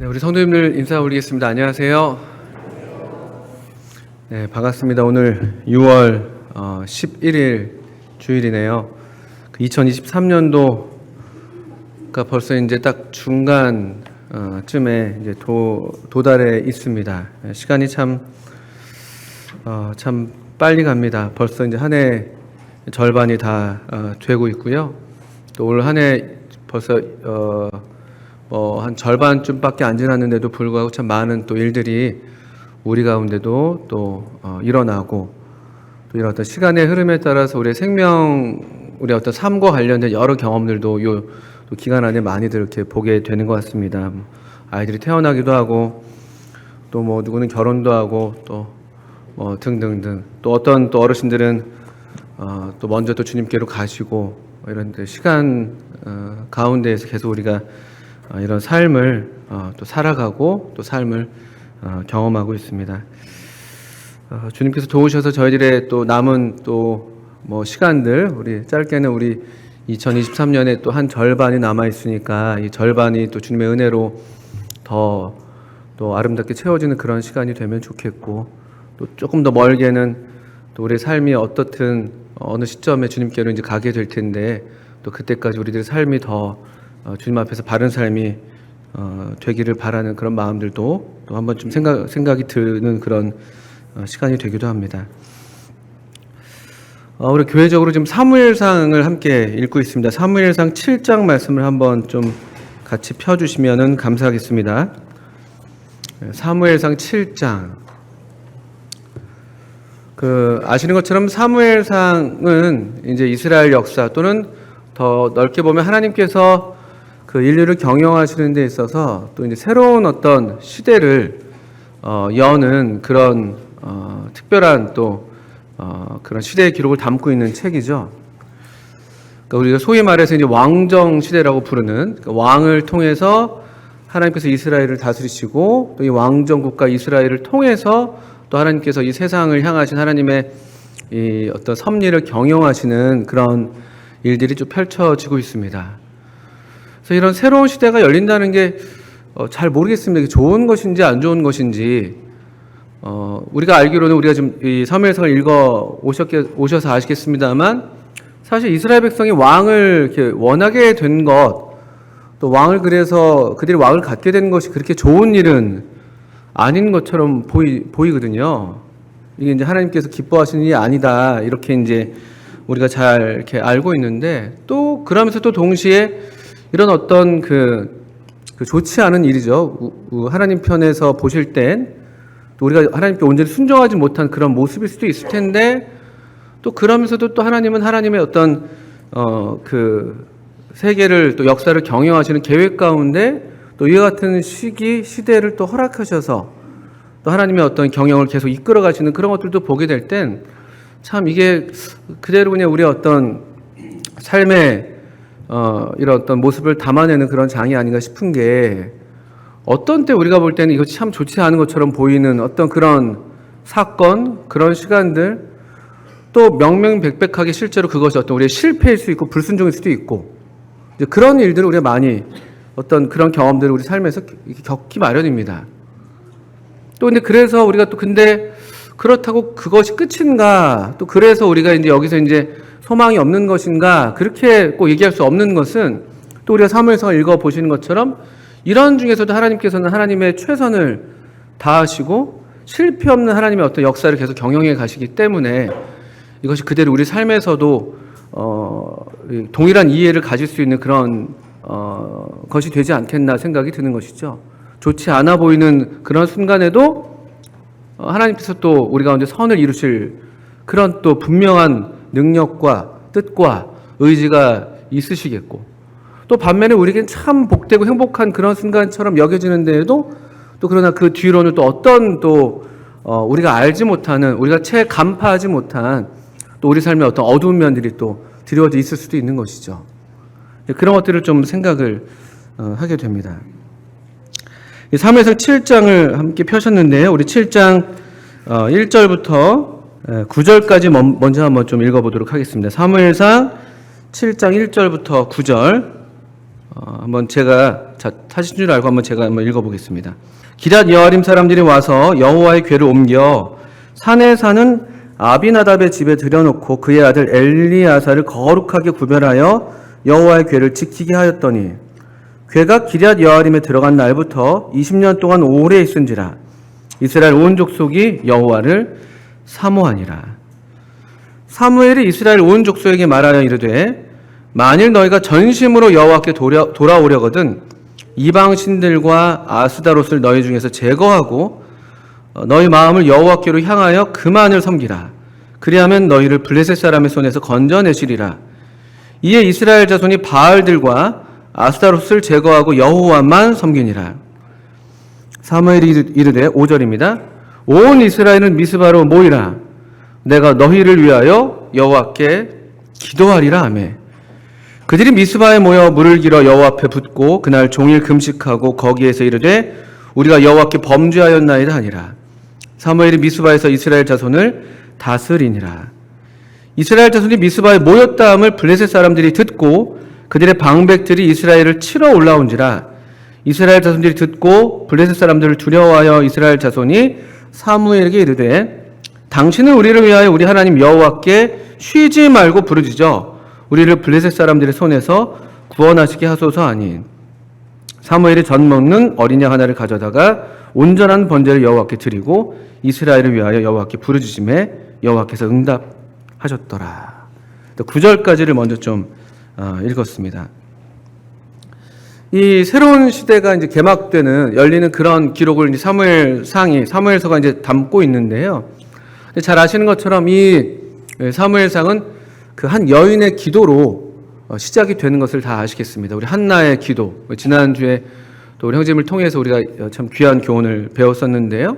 네, 우리 성도님들 인사 올리겠습니다. 안녕하세요. 네, 반갑습니다. 오늘 6월 11일 주일이네요. 2023년도가 벌써 이제 딱 중간 쯤에 이제 도달해 있습니다. 시간이 참 빨리 갑니다. 벌써 이제 한 해 절반이 다 되고 있고요. 또 올 한 해 벌써 한 절반쯤밖에 안 지났는데도 불구하고 참 많은 또 일들이 우리 가운데도 또 일어나고, 또 이런 어떤 시간의 흐름에 따라서 우리의 생명, 우리의 어떤 삶과 관련된 여러 경험들도 또 기간 안에 많이들 이렇게 보게 되는 것 같습니다. 아이들이 태어나기도 하고, 또 누구는 결혼도 하고, 또 등등등. 또 어떤 또 어르신들은 또 먼저 또 주님께로 가시고, 이런 시간 가운데에서 계속 우리가 이런 삶을 또 살아가고, 또 삶을 경험하고 있습니다. 주님께서 도우셔서 저희들의 또 남은 또 시간들, 우리 짧게는 우리 2023년에 또 한 절반이 남아 있으니까 이 절반이 또 주님의 은혜로 더 또 아름답게 채워지는 그런 시간이 되면 좋겠고, 또 조금 더 멀게는 또 우리의 삶이 어떻든 어느 시점에 주님께로 이제 가게 될 텐데, 또 그때까지 우리들의 삶이 더 주님 앞에서 바른 삶이 되기를 바라는 그런 마음들도 또 한 번쯤 생각이 드는 그런 시간이 되기도 합니다. 우리 교회적으로 지금 사무엘상을 함께 읽고 있습니다. 사무엘상 7장 말씀을 한번 좀 같이 펴주시면 감사하겠습니다. 사무엘상 7장. 아시는 것처럼 사무엘상은 이제 이스라엘 역사, 또는 더 넓게 보면 하나님께서 그 인류를 경영하시는 데 있어서 또 이제 새로운 어떤 시대를 여는 그런 특별한 또 그런 시대의 기록을 담고 있는 책이죠. 그러니까 우리가 소위 말해서 이제 왕정 시대라고 부르는, 그러니까 왕을 통해서 하나님께서 이스라엘을 다스리시고, 또 이 왕정 국가 이스라엘을 통해서 또 하나님께서 이 세상을 향하신 하나님의 이 어떤 섭리를 경영하시는 그런 일들이 좀 펼쳐지고 있습니다. 그래서 이런 새로운 시대가 열린다는 게 잘 모르겠습니다. 이게 좋은 것인지 안 좋은 것인지. 우리가 알기로는, 우리가 지금 이 사무엘상을 읽어 오셔서 아시겠습니다만, 사실 이스라엘 백성이 왕을 이렇게 원하게 된 것, 또 왕을 그래서 그들이 왕을 갖게 된 것이 그렇게 좋은 일은 아닌 것처럼 보이거든요. 이게 이제 하나님께서 기뻐하시는 일이 아니다, 이렇게 이제 우리가 잘 이렇게 알고 있는데, 또 그러면서 또 동시에 이런 어떤 그 좋지 않은 일이죠. 하나님 편에서 보실 땐 또 우리가 하나님께 온전히 순종하지 못한 그런 모습일 수도 있을 텐데, 또 그러면서도 또 하나님은 하나님의 어떤 그 세계를 또 역사를 경영하시는 계획 가운데 또 이와 같은 시대를 또 허락하셔서 또 하나님의 어떤 경영을 계속 이끌어 가시는 그런 것들도 보게 될 땐 참 이게 그대로 그냥 우리의 어떤 삶의 이런 어떤 모습을 담아내는 그런 장이 아닌가 싶은 게, 어떤 때 우리가 볼 때는 이것이 참 좋지 않은 것처럼 보이는 어떤 그런 사건, 그런 시간들, 또 명명백백하게 실제로 그것이 어떤 우리의 실패일 수 있고 불순종일 수도 있고, 이제 그런 일들을 우리가 많이 어떤 그런 경험들을 우리 삶에서 겪기 마련입니다. 또 근데 그래서 우리가 또 근데 그렇다고 그것이 끝인가, 또 그래서 우리가 이제 여기서 이제 소망이 없는 것인가, 그렇게 꼭 얘기할 수 없는 것은, 또 우리가 사무엘상을 읽어 보시는 것처럼 이런 중에서도 하나님께서는 하나님의 최선을 다하시고 실패 없는 하나님의 어떤 역사를 계속 경영해 가시기 때문에 이것이 그대로 우리 삶에서도 동일한 이해를 가질 수 있는 그런 것이 되지 않겠나 생각이 드는 것이죠. 좋지 않아 보이는 그런 순간에도 하나님께서 또 우리 가운데 선을 이루실 그런 또 분명한 능력과 뜻과 의지가 있으시겠고, 또 반면에 우리에겐 참 복되고 행복한 그런 순간처럼 여겨지는데에도 또 그러나 그 뒤로는 또 어떤 또 우리가 알지 못하는, 우리가 채 간파하지 못한 또 우리 삶의 어떤 어두운 면들이 또 드리워져 있을 수도 있는 것이죠. 그런 것들을 좀 생각을 하게 됩니다. 사무엘상 7장을 함께 펴셨는데요. 우리 7장 1절부터 9절까지 먼저 한번 좀 읽어보도록 하겠습니다. 사무엘상 7장 1절부터 9절 한번 제가 사신 줄 알고 제가 한번 읽어보겠습니다. 기럇 여아림 사람들이 와서 여호와의 궤를 옮겨 산에 사는 아비나답의 집에 들여놓고 그의 아들 엘리야사를 거룩하게 구별하여 여호와의 궤를 지키게 하였더니 궤가 기럇 여아림에 들어간 날부터 20년 동안 오래 있은지라 이스라엘 온 족속이 여호와를 사모하니라. 사무엘이 이스라엘 온 족속에게 말하여 이르되 만일 너희가 전심으로 여호와께 돌아오려거든 이방 신들과 아스다롯을 너희 중에서 제거하고 너희 마음을 여호와께로 향하여 그만을 섬기라. 그리하면 너희를 블레셋 사람의 손에서 건져내시리라. 이에 이스라엘 자손이 바알들과 아스다롯을 제거하고 여호와만 섬기니라. 사무엘이 이르되 5절입니다. 온 이스라엘은 미스바로 모이라. 내가 너희를 위하여 여호와께 기도하리라 하매 그들이 미스바에 모여 물을 길어 여호와 앞에 붓고 그날 종일 금식하고 거기에서 이르되 우리가 여호와께 범죄하였나이다 하니라. 사무엘이 미스바에서 이스라엘 자손을 다스리니라. 이스라엘 자손이 미스바에 모였다 함을 블레셋 사람들이 듣고 그들의 방백들이 이스라엘을 치러 올라온지라. 이스라엘 자손들이 듣고 블레셋 사람들을 두려워하여 이스라엘 자손이 사무엘에게 이르되 당신은 우리를 위하여 우리 하나님 여호와께 쉬지 말고 부르짖어 우리를 블레셋 사람들의 손에서 구원하시게 하소서 하니 사무엘이 젖 먹는 어린 양 하나를 가져다가 온전한 번제를 여호와께 드리고 이스라엘을 위하여 여호와께 부르짖음에 여호와께서 응답하셨더라. 9절까지를 먼저 좀 읽었습니다. 이 새로운 시대가 이제 개막되는 열리는 그런 기록을 이제 사무엘서가 이제 담고 있는데요. 잘 아시는 것처럼 이 사무엘상은 그 한 여인의 기도로 시작이 되는 것을 다 아시겠습니다. 우리 한나의 기도. 지난주에 또 우리 형제님을 통해서 우리가 참 귀한 교훈을 배웠었는데요.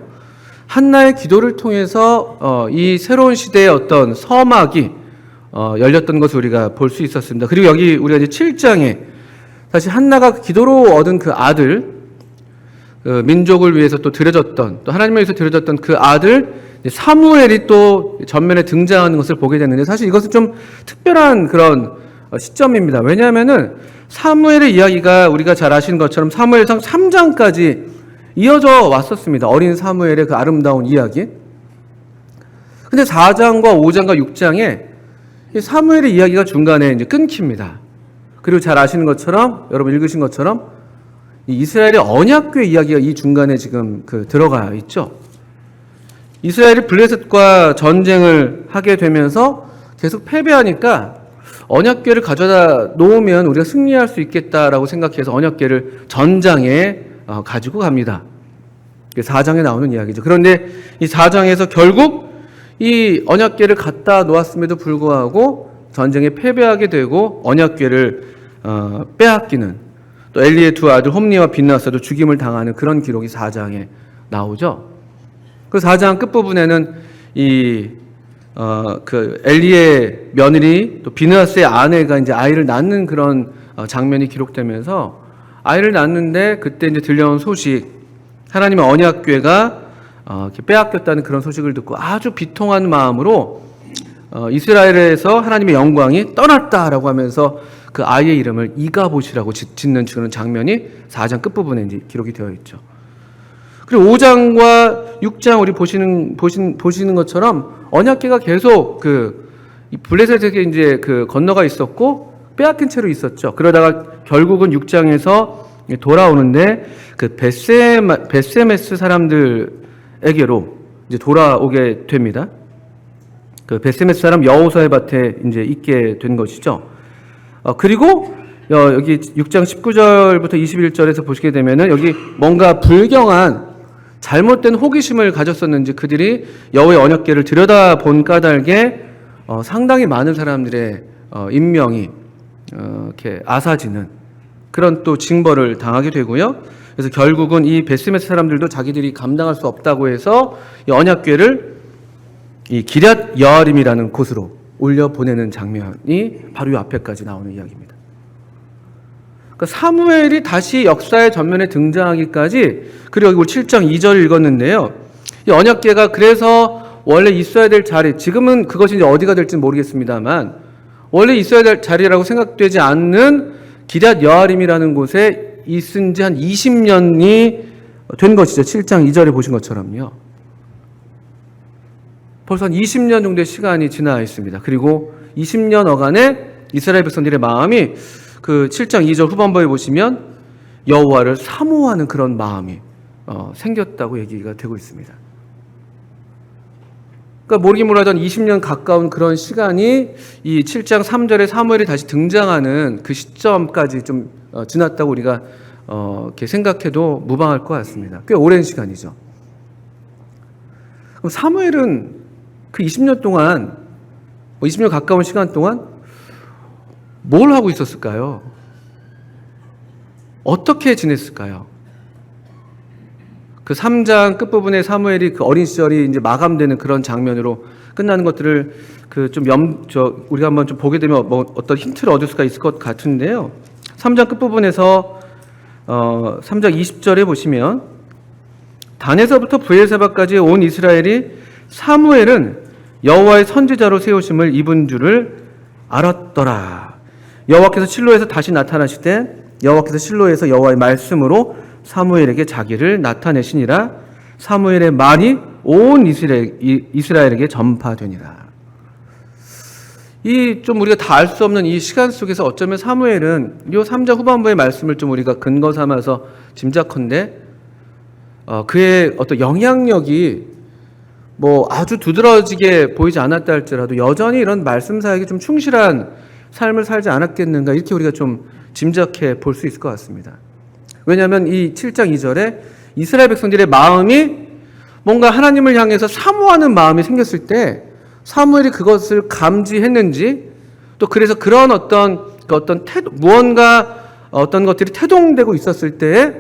한나의 기도를 통해서 이 새로운 시대의 어떤 서막이 열렸던 것을 우리가 볼 수 있었습니다. 그리고 여기 우리가 이제 7장에 사실 한나가 기도로 얻은 그 아들, 민족을 위해서 또 드려졌던, 또 하나님을 위해서 드려졌던 그 아들 사무엘이 또 전면에 등장하는 것을 보게 됐는데 사실 이것은 좀 특별한 그런 시점입니다. 왜냐하면은 사무엘의 이야기가 우리가 잘 아시는 것처럼 사무엘상 3장까지 이어져 왔었습니다. 어린 사무엘의 그 아름다운 이야기. 근데 4장과 5장과 6장에 사무엘의 이야기가 중간에 이제 끊깁니다. 그리고 잘 아시는 것처럼 여러분 읽으신 것처럼 이스라엘의 언약궤 이야기가 이 중간에 지금 들어가 있죠. 이스라엘이 블레셋과 전쟁을 하게 되면서 계속 패배하니까 언약궤를 가져다 놓으면 우리가 승리할 수 있겠다라고 생각해서 언약궤를 전장에 가지고 갑니다. 4장에 나오는 이야기죠. 그런데 이 4장에서 결국 이 언약궤를 갖다 놓았음에도 불구하고 전쟁에 패배하게 되고 언약궤를 빼앗기는 또 엘리의 두 아들 홈니와 빈나사도 죽임을 당하는 그런 기록이 4장에 나오죠. 그 4장 끝부분에는 그 엘리의 며느리 또 빈나스의 아내가 이제 아이를 낳는 그런 장면이 기록되면서 아이를 낳는데 그때 이제 들려온 소식, 하나님의 언약궤가 이렇게 빼앗겼다는 그런 소식을 듣고 아주 비통한 마음으로 이스라엘에서 하나님의 영광이 떠났다라고 하면서 그 아이의 이름을 이가봇이라고 짓는 그런 장면이 4장 끝부분에 이제 기록이 되어 있죠. 그리고 5장과 6장 우리 보시는 것처럼 언약궤가 계속 이 블레셋에게 이제 건너가 있었고 빼앗긴 채로 있었죠. 그러다가 결국은 6장에서 돌아오는데 그 벳세메스 사람들에게로 이제 돌아오게 됩니다. 그 벳세메스 사람 여호사의 밭에 이제 있게 된 것이죠. 그리고 여기 6장 19절부터 21절에서 보시게 되면은 여기 뭔가 불경한 잘못된 호기심을 가졌었는지 그들이 여호와의 언약궤를 들여다본 까닭에 상당히 많은 사람들의 인명이 이렇게 앗아지는 그런 또 징벌을 당하게 되고요. 그래서 결국은 이 벳세메스 사람들도 자기들이 감당할 수 없다고 해서 이 언약궤를 이 기럇 여아림이라는 곳으로 올려 보내는 장면이 바로 이 앞에까지 나오는 이야기입니다. 그러니까 사무엘이 다시 역사의 전면에 등장하기까지, 그리고 여기 7장 2절 읽었는데요. 이 언약궤가 그래서 원래 있어야 될 자리, 지금은 그것이 이제 어디가 될지는 모르겠습니다만 원래 있어야 될 자리라고 생각되지 않는 기럇 여아림이라는 곳에 있은 지 한 20년이 된 것이죠. 7장 2절에 보신 것처럼요. 벌써 한 20년 정도의 시간이 지나 있습니다. 그리고 20년 어간에 이스라엘 백성들의 마음이 그 7장 2절 후반부에 보시면 여호와를 사모하는 그런 마음이 생겼다고 얘기가 되고 있습니다. 그러니까 모르긴 몰라도 한 20년 가까운 그런 시간이 이 7장 3절에 사무엘이 다시 등장하는 그 시점까지 좀 지났다고 우리가 이렇게 생각해도 무방할 것 같습니다. 꽤 오랜 시간이죠. 그럼 사무엘은 그 20년 동안, 20년 가까운 시간 동안 뭘 하고 있었을까요? 어떻게 지냈을까요? 그 3장 끝부분에 사무엘이 그 어린 시절이 이제 마감되는 그런 장면으로 끝나는 것들을 우리가 한번 좀 보게 되면 어떤 힌트를 얻을 수가 있을 것 같은데요. 3장 끝부분에서 3장 20절에 보시면 단에서부터 브엘세바까지 온 이스라엘이 사무엘은 여호와의 선지자로 세우심을 입은 줄을 알았더라. 여호와께서 실로에서 다시 나타나시되 여호와께서 실로에서 여호와의 말씀으로 사무엘에게 자기를 나타내시니라. 사무엘의 말이 온 이스라엘에게 전파되니라. 이 좀 우리가 다 알 수 없는 이 시간 속에서 어쩌면 사무엘은 이 3장 후반부의 말씀을 좀 우리가 근거 삼아서 짐작컨대 그의 어떤 영향력이 아주 두드러지게 보이지 않았다 할지라도 여전히 이런 말씀 사역에 좀 충실한 삶을 살지 않았겠는가, 이렇게 우리가 좀 짐작해 볼 수 있을 것 같습니다. 왜냐하면 이 7장 2절에 이스라엘 백성들의 마음이 뭔가 하나님을 향해서 사모하는 마음이 생겼을 때 사무엘이 그것을 감지했는지, 또 그래서 그런 어떤 태도, 무언가 어떤 것들이 태동되고 있었을 때에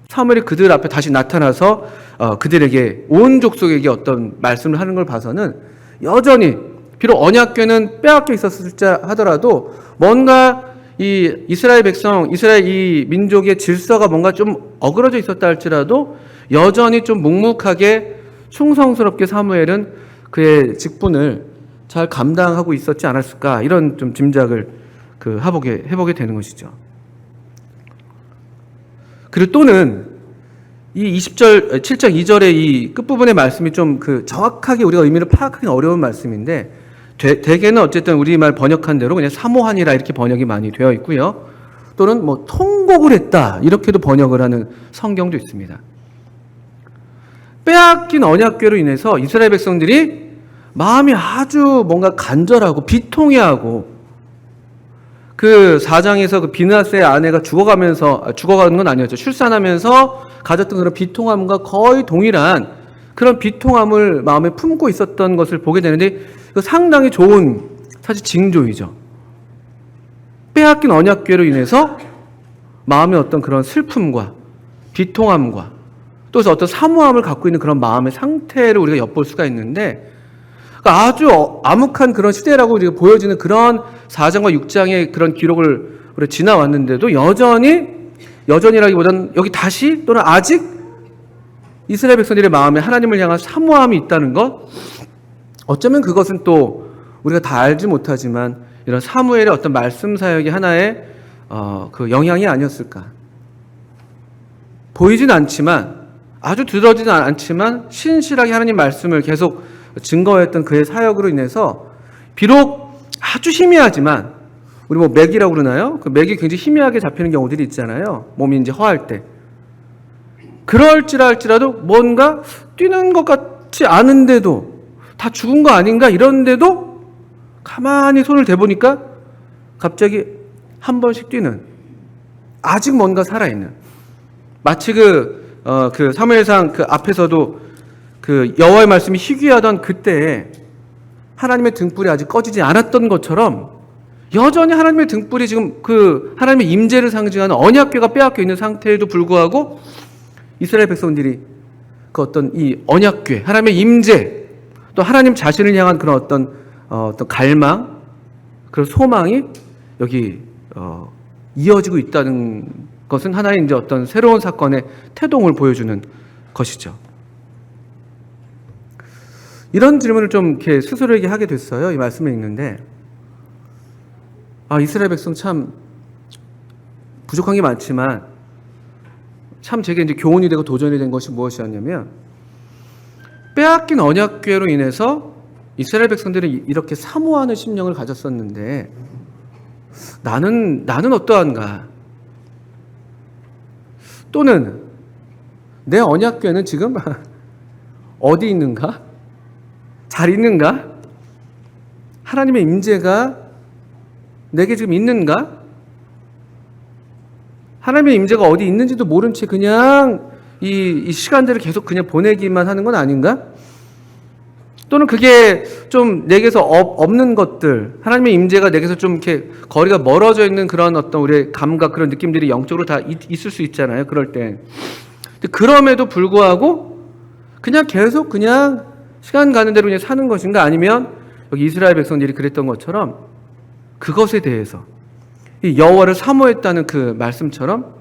사무엘이 그들 앞에 다시 나타나서 그들에게, 온 족속에게 어떤 말씀을 하는 걸 봐서는 여전히 비록 언약궤는 빼앗겨 있었을지 하더라도 뭔가 이 이스라엘 백성, 이스라엘 이 민족의 질서가 뭔가 좀 어그러져 있었다 할지라도 여전히 좀 묵묵하게 충성스럽게 사무엘은 그의 직분을 잘 감당하고 있었지 않았을까, 이런 좀 짐작을 해보게 되는 것이죠. 그리고 또는 이 7장 2절의 이 끝부분의 말씀이 좀 정확하게 우리가 의미를 파악하기 어려운 말씀인데, 대개는 어쨌든 우리말 번역한 대로 그냥 사모하니라 이렇게 번역이 많이 되어 있고요. 또는 통곡을 했다 이렇게도 번역을 하는 성경도 있습니다. 빼앗긴 언약궤로 인해서 이스라엘 백성들이 마음이 아주 뭔가 간절하고 비통해하고, 그 4장에서 그 비느하스의 아내가 죽어가는 건 아니었죠. 출산하면서 가졌던 그런 비통함과 거의 동일한 그런 비통함을 마음에 품고 있었던 것을 보게 되는데, 이거 상당히 좋은 사실 징조이죠. 빼앗긴 언약궤로 인해서 마음의 어떤 그런 슬픔과 비통함과 또 어떤 사모함을 갖고 있는 그런 마음의 상태를 우리가 엿볼 수가 있는데, 그러니까 아주 암흑한 그런 시대라고 우리가 보여지는 그런 4장과 6장의 그런 기록을 우리가 지나왔는데도 여전히라기보다는 여기 다시 또는 아직 이스라엘 백성들의 마음에 하나님을 향한 사모함이 있다는 것, 어쩌면 그것은 또 우리가 다 알지 못하지만 이런 사무엘의 어떤 말씀 사역의 하나의 그 영향이 아니었을까. 보이진 않지만, 아주 두드러지진 않지만 신실하게 하나님 말씀을 계속 증거했던 그의 사역으로 인해서 비록 아주 희미하지만, 우리 맥이라고 그러나요? 그 맥이 굉장히 희미하게 잡히는 경우들이 있잖아요. 몸이 이제 허할 때. 그럴지라도 뭔가 뛰는 것 같지 않은데도, 다 죽은 거 아닌가 이런데도 가만히 손을 대보니까 갑자기 한 번씩 뛰는, 아직 뭔가 살아있는, 마치 그 사무엘상 그 앞에서도 그 여호와의 말씀이 희귀하던 그때에 하나님의 등불이 아직 꺼지지 않았던 것처럼 여전히 하나님의 등불이 지금 그 하나님의 임재를 상징하는 언약궤가 빼앗겨 있는 상태에도 불구하고 이스라엘 백성들이 그 어떤 이 언약궤, 하나님의 임재, 또 하나님 자신을 향한 그런 어떤 갈망, 그런 소망이 여기 이어지고 있다는 것은 하나의 이제 어떤 새로운 사건의 태동을 보여주는 것이죠. 이런 질문을 좀 이렇게 스스로에게 하게 됐어요. 이 말씀을 읽는데, 이스라엘 백성 참 부족한 게 많지만 참 제게 이제 교훈이 되고 도전이 된 것이 무엇이었냐면, 빼앗긴 언약궤로 인해서 이스라엘 백성들이 이렇게 사모하는 심령을 가졌었는데 나는 어떠한가? 또는 내 언약궤는 지금 어디 있는가? 잘 있는가? 하나님의 임재가 내게 지금 있는가? 하나님의 임재가 어디 있는지도 모른 채 그냥 이 시간들을 계속 그냥 보내기만 하는 건 아닌가? 또는 그게 좀 내게서 없는 것들, 하나님의 임재가 내게서 좀 이렇게 거리가 멀어져 있는 그런 어떤 우리의 감각, 그런 느낌들이 영적으로 다 있을 수 있잖아요. 그럴 때. 근데 그럼에도 불구하고 그냥 계속 그냥 시간 가는 대로 그냥 사는 것인가? 아니면 여기 이스라엘 백성들이 그랬던 것처럼 그것에 대해서 이 여호와를 사모했다는 그 말씀처럼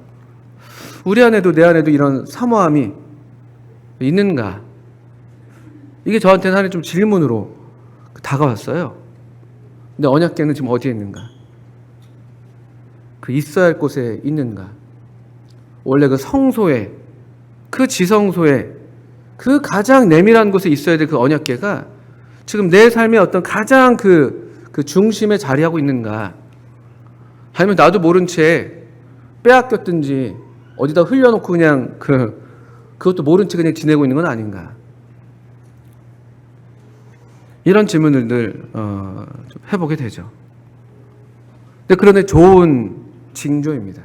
우리 안에도 내 안에도 이런 사모함이 있는가? 이게 저한테는 하나의 좀 질문으로 다가왔어요. 근데 언약궤는 지금 어디에 있는가? 그 있어야 할 곳에 있는가? 원래 그 성소에, 그 지성소에, 그 가장 내밀한 곳에 있어야 될 그 언약궤가 지금 내 삶의 어떤 가장 그 중심에 자리하고 있는가? 아니면 나도 모른 채 빼앗겼든지 어디다 흘려놓고 그냥 그것도 모른 채 그냥 지내고 있는 건 아닌가? 이런 질문을 늘 좀 해보게 되죠. 근데 그런데 좋은 징조입니다.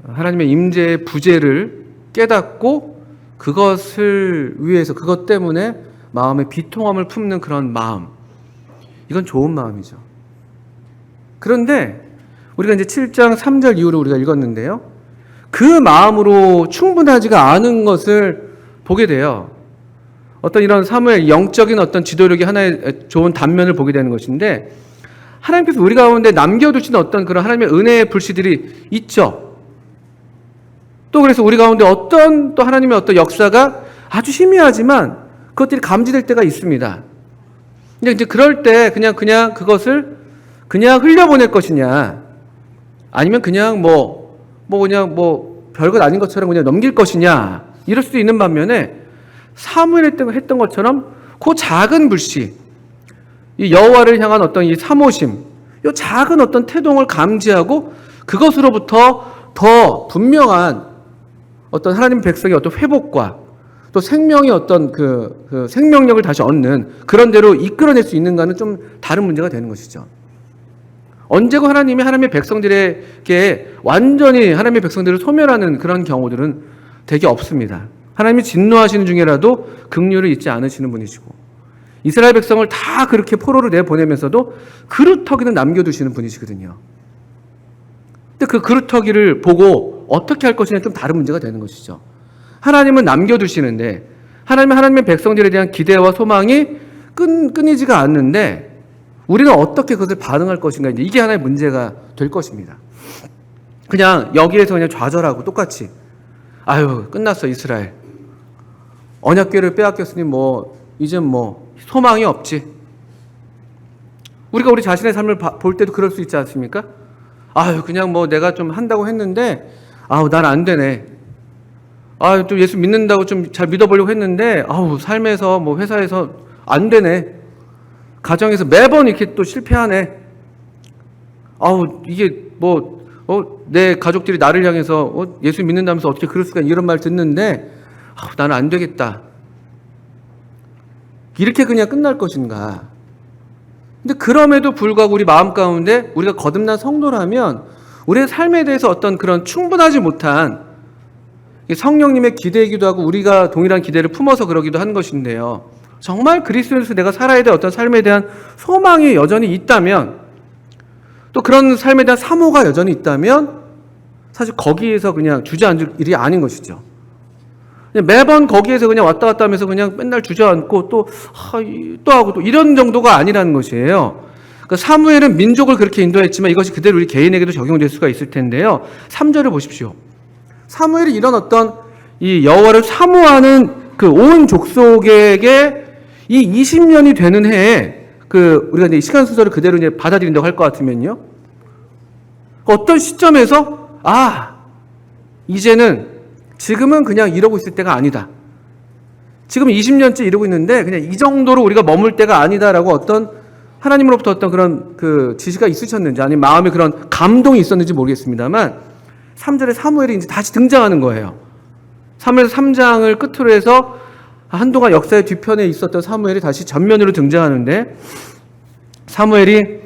하나님의 임재의 부재를 깨닫고 그것을 위해서, 그것 때문에 마음의 비통함을 품는 그런 마음, 이건 좋은 마음이죠. 그런데 우리가 이제 7장 3절 이후로 우리가 읽었는데요, 그 마음으로 충분하지가 않은 것을 보게 돼요. 어떤 이런 사무엘 영적인 어떤 지도력이 하나의 좋은 단면을 보게 되는 것인데, 하나님께서 우리 가운데 남겨두신 어떤 그런 하나님의 은혜의 불씨들이 있죠. 또 그래서 우리 가운데 어떤 또 하나님의 어떤 역사가 아주 희미하지만 그것들이 감지될 때가 있습니다. 근데 이제 그럴 때 그냥 그것을 그냥 흘려보낼 것이냐, 아니면 그냥 그냥 별것 아닌 것처럼 그냥 넘길 것이냐, 이럴 수도 있는 반면에 사무엘이 했던 것처럼 그 작은 불씨, 이 여호와를 향한 어떤 이 사모심, 이 작은 어떤 태동을 감지하고 그것으로부터 더 분명한 어떤 하나님 백성의 어떤 회복과 또 생명의 어떤 그 생명력을 다시 얻는 그런 대로 이끌어낼 수 있는가는 좀 다른 문제가 되는 것이죠. 언제고 하나님의 백성들에게 완전히 하나님의 백성들을 소멸하는 그런 경우들은 되게 없습니다. 하나님이 진노하시는 중에라도 긍휼을 잊지 않으시는 분이시고, 이스라엘 백성을 다 그렇게 포로로 내보내면서도 그루터기는 남겨두시는 분이시거든요. 근데 그 그루터기를 보고 어떻게 할 것이냐 좀 다른 문제가 되는 것이죠. 하나님은 남겨두시는데 하나님의 백성들에 대한 기대와 소망이 끊이지가 않는데 우리는 어떻게 그것을 반응할 것인가, 이제 이게 하나의 문제가 될 것입니다. 그냥 여기에서 그냥 좌절하고 똑같이 아유 끝났어 이스라엘, 언약궤를 빼앗겼으니 이젠 소망이 없지. 우리가 우리 자신의 삶을 볼 때도 그럴 수 있지 않습니까? 아유 그냥 내가 좀 한다고 했는데 난 안 되네. 또 예수 믿는다고 좀 잘 믿어보려고 했는데 삶에서 회사에서 안 되네. 가정에서 매번 이렇게 또 실패하네. 이게 내 가족들이 나를 향해서 예수 믿는다면서 어떻게 그럴 수가, 이런 말 듣는데 나는 안 되겠다. 이렇게 그냥 끝날 것인가? 근데 그럼에도 불구하고 우리 마음 가운데 우리가 거듭난 성도라면 우리의 삶에 대해서 어떤 그런 충분하지 못한 성령님의 기대이기도 하고 우리가 동일한 기대를 품어서 그러기도 한 것인데요, 정말 그리스도인으로서 내가 살아야 될 어떤 삶에 대한 소망이 여전히 있다면, 또 그런 삶에 대한 사모가 여전히 있다면 사실 거기에서 그냥 주저앉을 일이 아닌 것이죠. 매번 거기에서 그냥 왔다 갔다 하면서 그냥 맨날 주저앉고 또 하고 또 이런 정도가 아니라는 것이에요. 그러니까 사무엘은 민족을 그렇게 인도했지만 이것이 그대로 우리 개인에게도 적용될 수가 있을 텐데요. 3절을 보십시오. 사무엘이 이런 어떤 이 여호와를 사모하는 그 온 족속에게 이 20년이 되는 해에 우리가 이제 시간 순서를 그대로 이제 받아들인다고 할 것 같으면요, 어떤 시점에서 이제는 지금은 그냥 이러고 있을 때가 아니다. 지금 20년째 이러고 있는데 그냥 이 정도로 우리가 머물 때가 아니다라고 어떤 하나님으로부터 어떤 그런 그 지시가 있으셨는지 아니면 마음에 그런 감동이 있었는지 모르겠습니다만 3절에 사무엘이 이제 다시 등장하는 거예요. 사무엘 3장을 끝으로 해서 한동안 역사의 뒤편에 있었던 사무엘이 다시 전면으로 등장하는데 사무엘이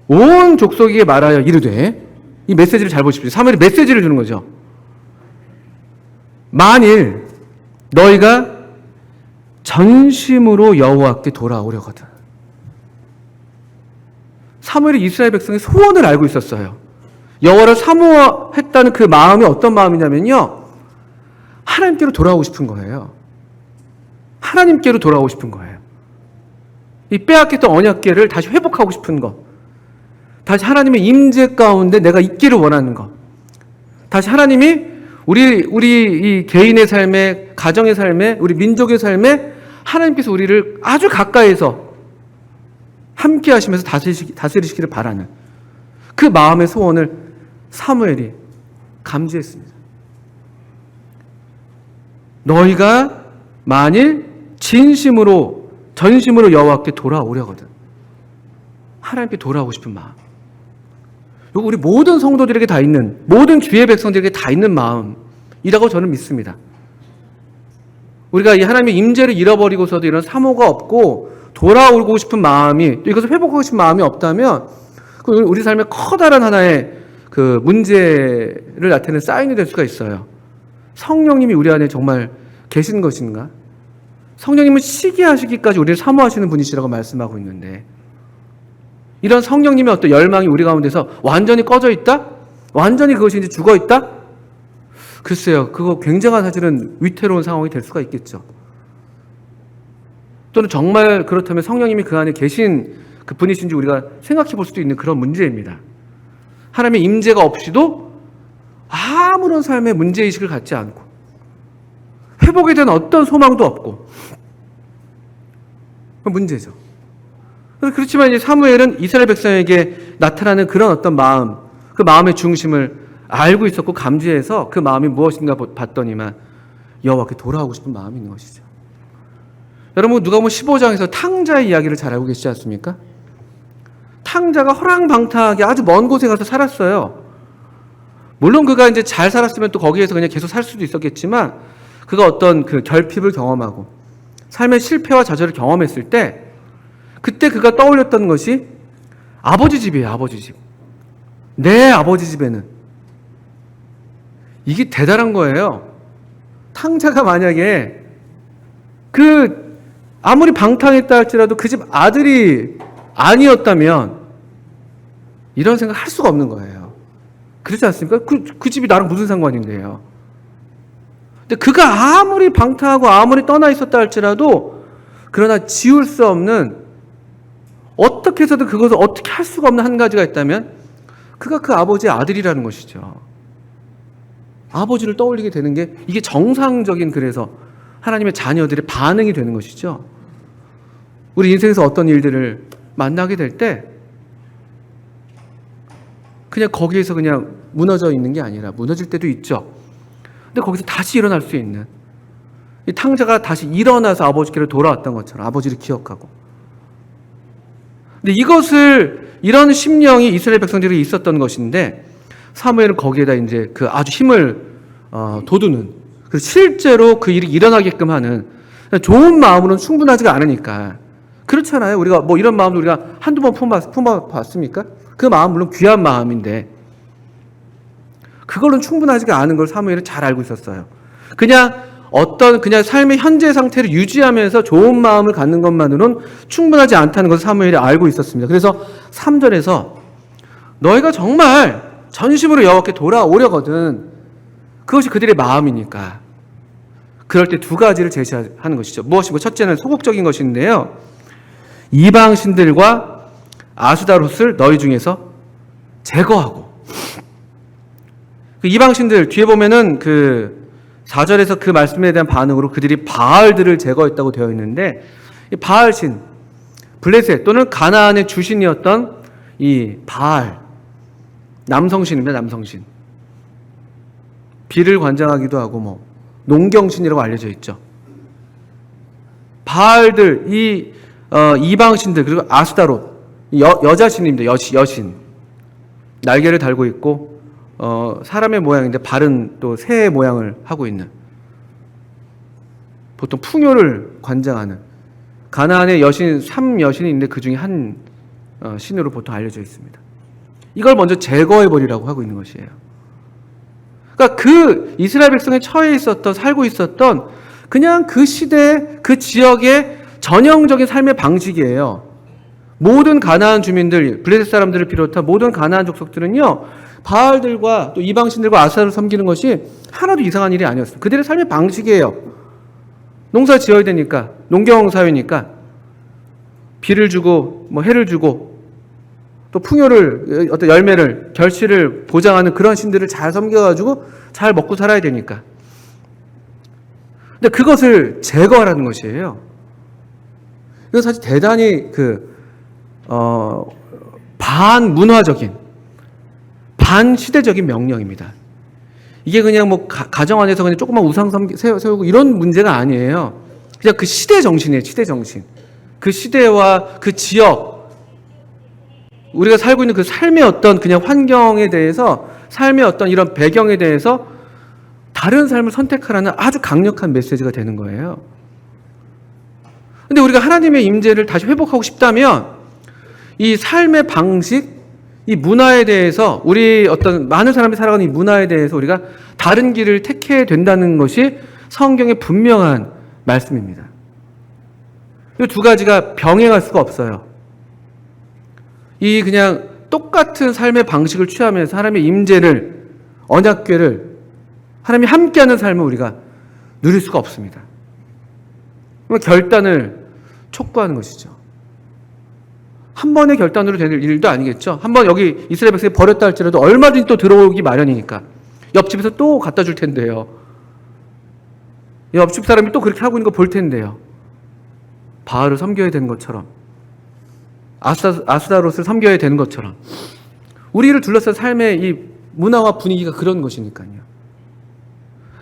온 족속에게 말하여 이르되, 이 메시지를 잘 보십시오. 사무엘이 메시지를 주는 거죠. 만일 너희가 전심으로 여호와께 돌아오려거든. 사무엘이 이스라엘 백성의 소원을 알고 있었어요. 여호와를 사모했다는 그 마음이 어떤 마음이냐면요, 하나님께로 돌아오고 싶은 거예요. 하나님께로 돌아오고 싶은 거예요. 이 빼앗겼던 언약궤를 다시 회복하고 싶은 것, 다시 하나님의 임재 가운데 내가 있기를 원하는 것, 다시 하나님이 우리 이 개인의 삶에, 가정의 삶에, 우리 민족의 삶에 하나님께서 우리를 아주 가까이서 함께 하시면서 다스리시기를 바라는 그 마음의 소원을 사무엘이 감지했습니다. 너희가 만일 진심으로, 전심으로 여호와께 돌아오려거든. 하나님께 돌아오고 싶은 마음. 이거 우리 모든 성도들에게 다 있는, 모든 주의 백성들에게 다 있는 마음이라고 저는 믿습니다. 우리가 이 하나님의 임재를 잃어버리고서도 이런 사모가 없고 돌아오고 싶은 마음이, 또 이것을 회복하고 싶은 마음이 없다면 우리 삶에 커다란 하나의 그 문제를 나타내는 사인이 될 수가 있어요. 성령님이 우리 안에 정말 계신 것인가? 성령님은 시기하시기까지 우리를 사모하시는 분이시라고 말씀하고 있는데, 이런 성령님의 어떤 열망이 우리 가운데서 완전히 꺼져 있다? 완전히 그것이 이제 죽어 있다? 글쎄요, 그거 굉장한 사실은 위태로운 상황이 될 수가 있겠죠. 또는 정말 그렇다면 성령님이 그 안에 계신 그 분이신지 우리가 생각해 볼 수도 있는 그런 문제입니다. 하나님의 임재가 없이도 아무런 삶의 문제의식을 갖지 않고 회복에 대한 어떤 소망도 없고, 그 문제죠. 그렇지만 이제 사무엘은 이스라엘 백성에게 나타나는 그런 어떤 마음, 그 마음의 중심을 알고 있었고 감지해서 그 마음이 무엇인가 봤더니만 여호와께 돌아오고 싶은 마음이 있는 것이죠. 여러분, 누가복음 15장에서 탕자의 이야기를 잘 알고 계시지 않습니까? 탕자가 허랑방탕하게 아주 먼 곳에 가서 살았어요. 물론 그가 이제 잘 살았으면 또 거기에서 그냥 계속 살 수도 있었겠지만, 그가 어떤 그 결핍을 경험하고 삶의 실패와 좌절을 경험했을 때, 그때 그가 떠올렸던 것이 아버지 집이에요. 아버지 집. 내 아버지 집에는. 이게 대단한 거예요. 탕자가 만약에 아무리 방탕했다 할지라도 그 집 아들이 아니었다면 이런 생각 할 수가 없는 거예요. 그렇지 않습니까? 그 집이 나랑 무슨 상관인데요. 근데 그가 아무리 방탕하고 아무리 떠나 있었다 할지라도, 그러나 지울 수 없는, 어떻게 해서든 그것을 어떻게 할 수가 없는 한 가지가 있다면 그가 그 아버지의 아들이라는 것이죠. 아버지를 떠올리게 되는 게 이게 정상적인, 그래서 하나님의 자녀들의 반응이 되는 것이죠. 우리 인생에서 어떤 일들을 만나게 될 때 그냥 거기에서 그냥 무너져 있는 게 아니라, 무너질 때도 있죠. 근데 거기서 다시 일어날 수 있는, 이 탕자가 다시 일어나서 아버지께로 돌아왔던 것처럼 아버지를 기억하고. 근데 이런 심령이 이스라엘 백성들에게 있었던 것인데, 사무엘은 거기에다 이제 그 아주 힘을 돋우는, 그래서 실제로 그 일이 일어나게끔 하는, 좋은 마음으로는 충분하지가 않으니까. 그렇잖아요. 우리가 뭐 이런 마음도 우리가 한두 번 품어봤습니까? 그 마음 물론 귀한 마음인데 그걸로는 충분하지가 않은 걸 사무엘은 잘 알고 있었어요. 그냥 삶의 현재 상태를 유지하면서 좋은 마음을 갖는 것만으로는 충분하지 않다는 것을 사무엘이 알고 있었습니다. 그래서 3절에서 너희가 정말 전심으로 여호와께 돌아오려거든, 그것이 그들의 마음이니까. 그럴 때 두 가지를 제시하는 것이죠. 무엇이고, 첫째는 소극적인 것인데요, 이방신들과 아수다롯을 너희 중에서 제거하고. 그 이방신들 뒤에 보면은 그 4절에서 그 말씀에 대한 반응으로 그들이 바알들을 제거했다고 되어 있는데, 이 바알신, 블레셋 또는 가나안의 주신이었던 이 바알, 남성신입니다. 남성신. 비를 관장하기도 하고 뭐 농경신이라고 알려져 있죠. 바알들, 이방신들, 그리고 아스타롯, 여자신입니다. 여신. 날개를 달고 있고 사람의 모양인데 발은 또 새의 모양을 하고 있는, 보통 풍요를 관장하는 가나안의 여신, 3여신이 있는데 그 중에 한 신으로 보통 알려져 있습니다. 이걸 먼저 제거해버리라고 하고 있는 것이에요. 그러니까 그 이스라엘 백성에 처해 있었던, 살고 있었던 그냥 그 시대, 그 지역의 전형적인 삶의 방식이에요. 모든 가나안 주민들, 블레셋 사람들을 비롯한 모든 가나안 족속들은요, 바알들과 또 이방신들과 아스타를 섬기는 것이 하나도 이상한 일이 아니었어요. 그들의 삶의 방식이에요. 농사 지어야 되니까, 농경 사회니까 비를 주고 뭐 해를 주고 또 풍요를, 어떤 열매를, 결실을 보장하는 그런 신들을 잘 섬겨가지고 잘 먹고 살아야 되니까. 근데 그것을 제거하라는 것이에요. 이건 사실 대단히 반문화적인, 반시대적인 명령입니다. 이게 그냥 뭐 가정 안에서 그냥 조그만 우상 세우고 이런 문제가 아니에요. 그냥 그 시대 정신이에요. 시대 정신. 그 시대와 그 지역, 우리가 살고 있는 그 삶의 어떤 그냥 환경에 대해서, 삶의 어떤 이런 배경에 대해서 다른 삶을 선택하라는 아주 강력한 메시지가 되는 거예요. 근데 우리가 하나님의 임재를 다시 회복하고 싶다면 이 삶의 방식, 이 문화에 대해서, 우리 어떤 많은 사람이 살아가는 이 문화에 대해서 우리가 다른 길을 택해야 된다는 것이 성경의 분명한 말씀입니다. 이 두 가지가 병행할 수가 없어요. 이 그냥 똑같은 삶의 방식을 취하면서 하나님의 임재를, 언약궤를, 하나님이 함께하는 삶을 우리가 누릴 수가 없습니다. 결단을 촉구하는 것이죠. 한 번의 결단으로 될 일도 아니겠죠. 한번 여기 이스라엘 백성이 버렸다 할지라도 얼마든지 또 들어오기 마련이니까. 옆집에서 또 갖다 줄 텐데요. 옆집 사람이 또 그렇게 하고 있는 거 볼 텐데요. 바알을 섬겨야 되는 것처럼, 아스타롯을 섬겨야 되는 것처럼, 우리를 둘러싼 삶의 이 문화와 분위기가 그런 것이니까요.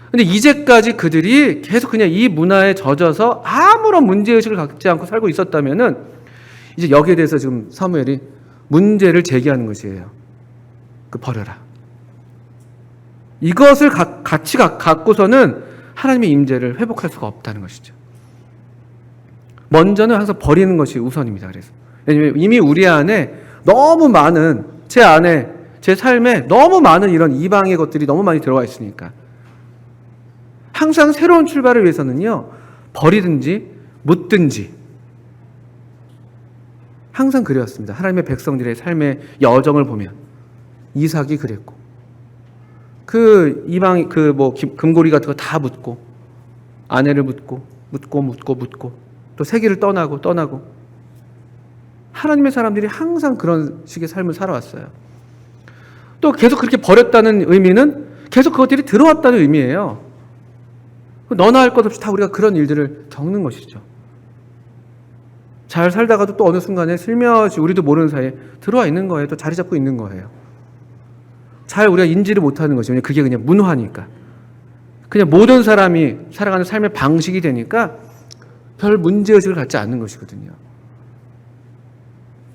근데 이제까지 그들이 계속 그냥 이 문화에 젖어서 아무런 문제의식을 갖지 않고 살고 있었다면은 이제 여기에 대해서 지금 사무엘이 문제를 제기하는 것이에요. 버려라. 이것을 같이 갖고서는 하나님의 임재를 회복할 수가 없다는 것이죠. 먼저는 항상 버리는 것이 우선입니다. 그래서 왜냐하면 이미 우리 안에 너무 많은, 제 안에, 제 삶에 너무 많은 이런 이방의 것들이 너무 많이 들어와 있으니까 항상 새로운 출발을 위해서는요, 버리든지 묻든지, 항상 그랬습니다. 하나님의 백성들의 삶의 여정을 보면 이삭이 그랬고, 그 이방 금고리 같은 거 다 묻고, 아내를 묻고 또 세계를 떠나고 하나님의 사람들이 항상 그런 식의 삶을 살아왔어요. 또 계속 그렇게 버렸다는 의미는 계속 그것들이 들어왔다는 의미예요. 너나 할 것 없이 다 우리가 그런 일들을 겪는 것이죠. 잘 살다가도 또 어느 순간에 슬며시 우리도 모르는 사이에 들어와 있는 거예요. 또 자리 잡고 있는 거예요. 잘 우리가 인지를 못하는 것이죠. 그게 그냥 문화니까. 그냥 모든 사람이 살아가는 삶의 방식이 되니까 별 문제의식을 갖지 않는 것이거든요.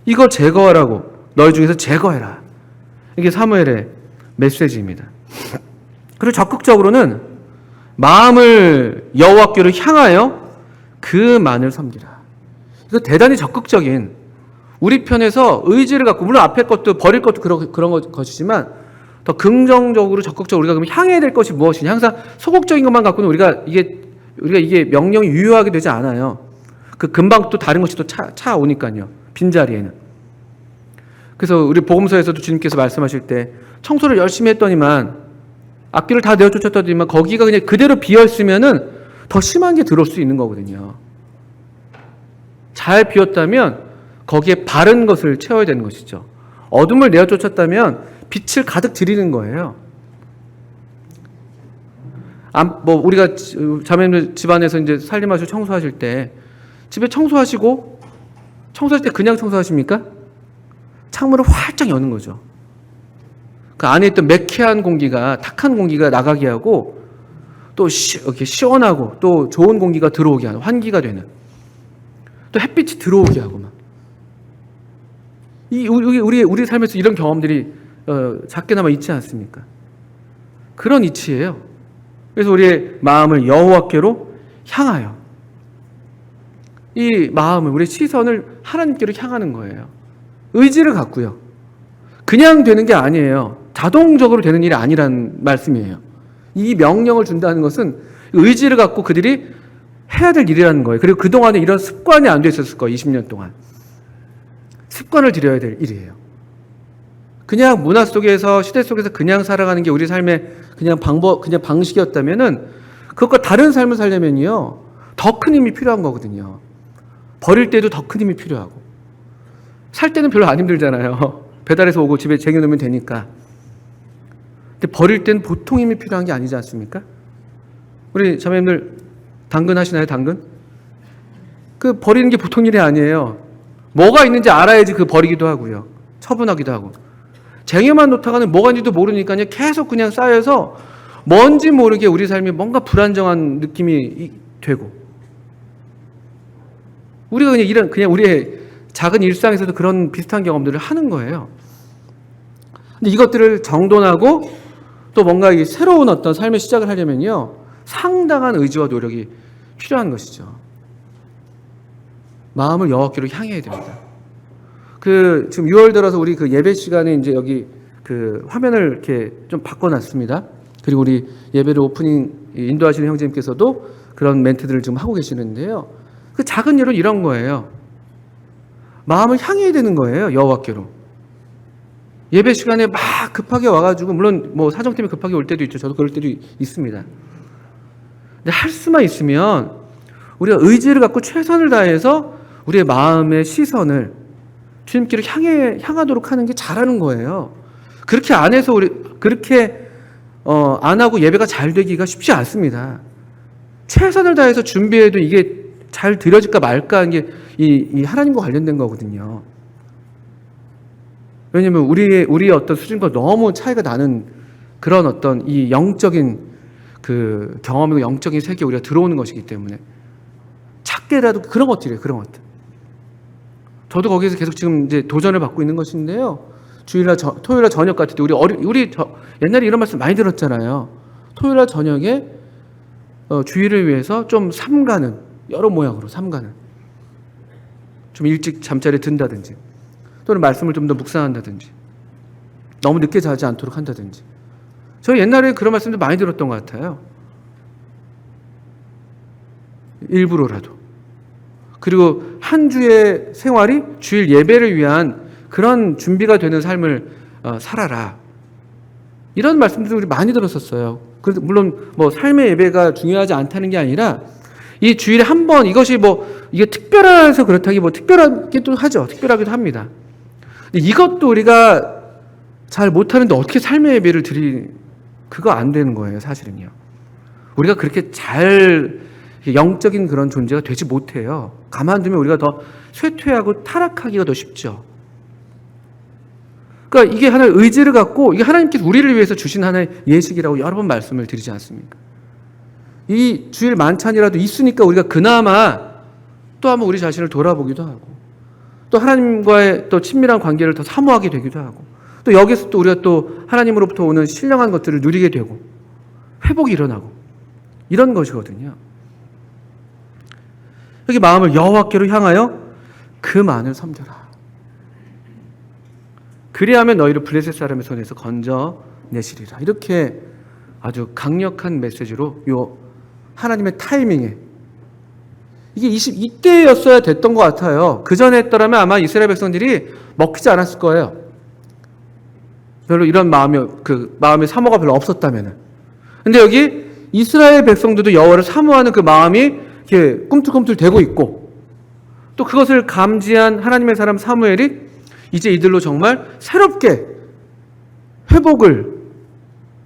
이거 제거하라고, 너희 중에서 제거해라. 이게 사무엘의 메시지입니다. 그리고 적극적으로는 마음을 여호와께로 향하여 그만을 섬기라. 이거 대단히 적극적인, 우리 편에서 의지를 갖고, 물론 앞에 것도 버릴 것도 그런 것이지만 더 긍정적으로 적극적으로 우리가 그럼 향해야 될 것이 무엇이냐. 항상 소극적인 것만 갖고는 우리가 이게 명령이 유효하게 되지 않아요. 금방 또 다른 것이 또 차오니까요. 빈자리에는. 그래서 우리 복음서에서도 주님께서 말씀하실 때 청소를 열심히 했더니만, 악기를 다 내어 쫓았더니만 거기가 그냥 그대로 비어있으면은 더 심한 게 들어올 수 있는 거거든요. 잘 비었다면 거기에 바른 것을 채워야 되는 것이죠. 어둠을 내어 쫓았다면 빛을 가득 들이는 거예요. 우리가 자매님들 집안에서 이제 살림하시고 청소하실 때, 집에 청소하실 때 그냥 청소하십니까? 창문을 활짝 여는 거죠. 그 안에 있던 매캐한 공기가, 탁한 공기가 나가게 하고, 또 이렇게 시원하고 또 좋은 공기가 들어오게 하는, 환기가 되는, 또 햇빛이 들어오게 하고 막. 우리 삶에서 이런 경험들이 작게나마 있지 않습니까? 그런 이치예요. 그래서 우리의 마음을 여호와께로 향하여, 이 마음을, 우리의 시선을 하나님께로 향하는 거예요. 의지를 갖고요. 그냥 되는 게 아니에요. 자동적으로 되는 일이 아니란 말씀이에요. 이 명령을 준다는 것은 의지를 갖고 그들이 해야 될 일이라는 거예요. 그리고 그동안에 이런 습관이 안 돼 있었을 거예요. 20년 동안. 습관을 들여야 될 일이에요. 그냥 문화 속에서, 시대 속에서 그냥 살아가는 게 우리 삶의 그냥 그냥 방식이었다면은, 그것과 다른 삶을 살려면요, 더 큰 힘이 필요한 거거든요. 버릴 때도 더 큰 힘이 필요하고, 살 때는 별로 안 힘들잖아요. 배달해서 오고 집에 쟁여놓으면 되니까. 근데 버릴 때는 보통 힘이 필요한 게 아니지 않습니까? 우리 자매님들 당근 하시나요? 당근? 그 버리는 게 보통 일이 아니에요. 뭐가 있는지 알아야지 그 버리기도 하고요. 처분하기도 하고. 쟁여만 놓다가는 뭐가 있는지도 모르니까요. 계속 그냥 쌓여서 뭔지 모르게 우리 삶이 뭔가 불안정한 느낌이 되고. 우리가 그냥 우리의 작은 일상에서도 그런 비슷한 경험들을 하는 거예요. 근데 이것들을 정돈하고 또 뭔가 새로운 어떤 삶의 시작을 하려면요, 상당한 의지와 노력이 필요한 것이죠. 마음을 여호와께로 향해야 됩니다. 지금 6월 들어서 우리 그 예배 시간에 이제 여기 그 화면을 이렇게 좀 바꿔놨습니다. 그리고 우리 예배를 오프닝 인도하시는 형제님께서도 그런 멘트들을 지금 하고 계시는데요. 그 작은 일은 이런 거예요. 마음을 향해야 되는 거예요. 여호와께로. 예배 시간에 막 급하게 와가지고, 물론 뭐 사정 때문에 급하게 올 때도 있죠. 저도 그럴 때도 있습니다. 근데 할 수만 있으면 우리가 의지를 갖고 최선을 다해서 우리의 마음의 시선을 주님께로 향하도록 하는 게 잘하는 거예요. 그렇게 안 해서 그렇게 안 하고 예배가 잘 되기가 쉽지 않습니다. 최선을 다해서 준비해도 이게 잘 드려질까 말까 하는 게 이 하나님과 관련된 거거든요. 왜냐면 우리의 어떤 수준과 너무 차이가 나는 그런 어떤 이 영적인 그 경험이고 영적인 세계에 우리가 들어오는 것이기 때문에 작게라도 그런 것들이에요. 그런 것들. 저도 거기에서 계속 지금 이제 도전을 받고 있는 것인데요. 토요일날 저녁 같을 때 우리 옛날에 이런 말씀 많이 들었잖아요. 토요일날 저녁에 주일을 위해서 좀 삼가는, 여러 모양으로 삼가는, 좀 일찍 잠자리에 든다든지, 또는 말씀을 좀 더 묵상한다든지, 너무 늦게 자지 않도록 한다든지. 저 옛날에 그런 말씀도 많이 들었던 것 같아요. 일부러라도. 그리고 한 주의 생활이 주일 예배를 위한 그런 준비가 되는 삶을 살아라. 이런 말씀들을 우리 많이 들었었어요. 그래서 물론 뭐 삶의 예배가 중요하지 않다는 게 아니라, 이 주일에 한 번, 이게 특별해서 그렇다기 특별하기도 하죠. 특별하기도 합니다. 근데 이것도 우리가 잘 못하는데 어떻게 삶의 예배를 그거 안 되는 거예요, 사실은요. 우리가 그렇게 잘 영적인 그런 존재가 되지 못해요. 가만두면 우리가 더 쇠퇴하고 타락하기가 더 쉽죠. 그러니까 이게 하나의 의지를 갖고, 이게 하나님께서 우리를 위해서 주신 하나의 예식이라고 여러 번 말씀을 드리지 않습니까? 이 주일 만찬이라도 있으니까 우리가 그나마 또 한번 우리 자신을 돌아보기도 하고, 또 하나님과의 또 친밀한 관계를 더 사모하게 되기도 하고, 또 여기서 또 우리가 또 하나님으로부터 오는 신령한 것들을 누리게 되고, 회복이 일어나고, 이런 것이거든요. 여기 마음을 여호와께로 향하여 그만을 섬겨라. 그리하면 너희를 블레셋 사람의 손에서 건져내시리라. 이렇게 아주 강력한 메시지로 요 하나님의 타이밍에, 이게 이때였어야 됐던 것 같아요. 그 전에 했더라면 아마 이스라엘 백성들이 먹히지 않았을 거예요. 별로 이런 마음의 사모가 별로 없었다면은. 근데 여기 이스라엘 백성들도 여호와를 사모하는 그 마음이 이렇게 꿈틀꿈틀 대고 있고, 또 그것을 감지한 하나님의 사람 사무엘이 이제 이들로 정말 새롭게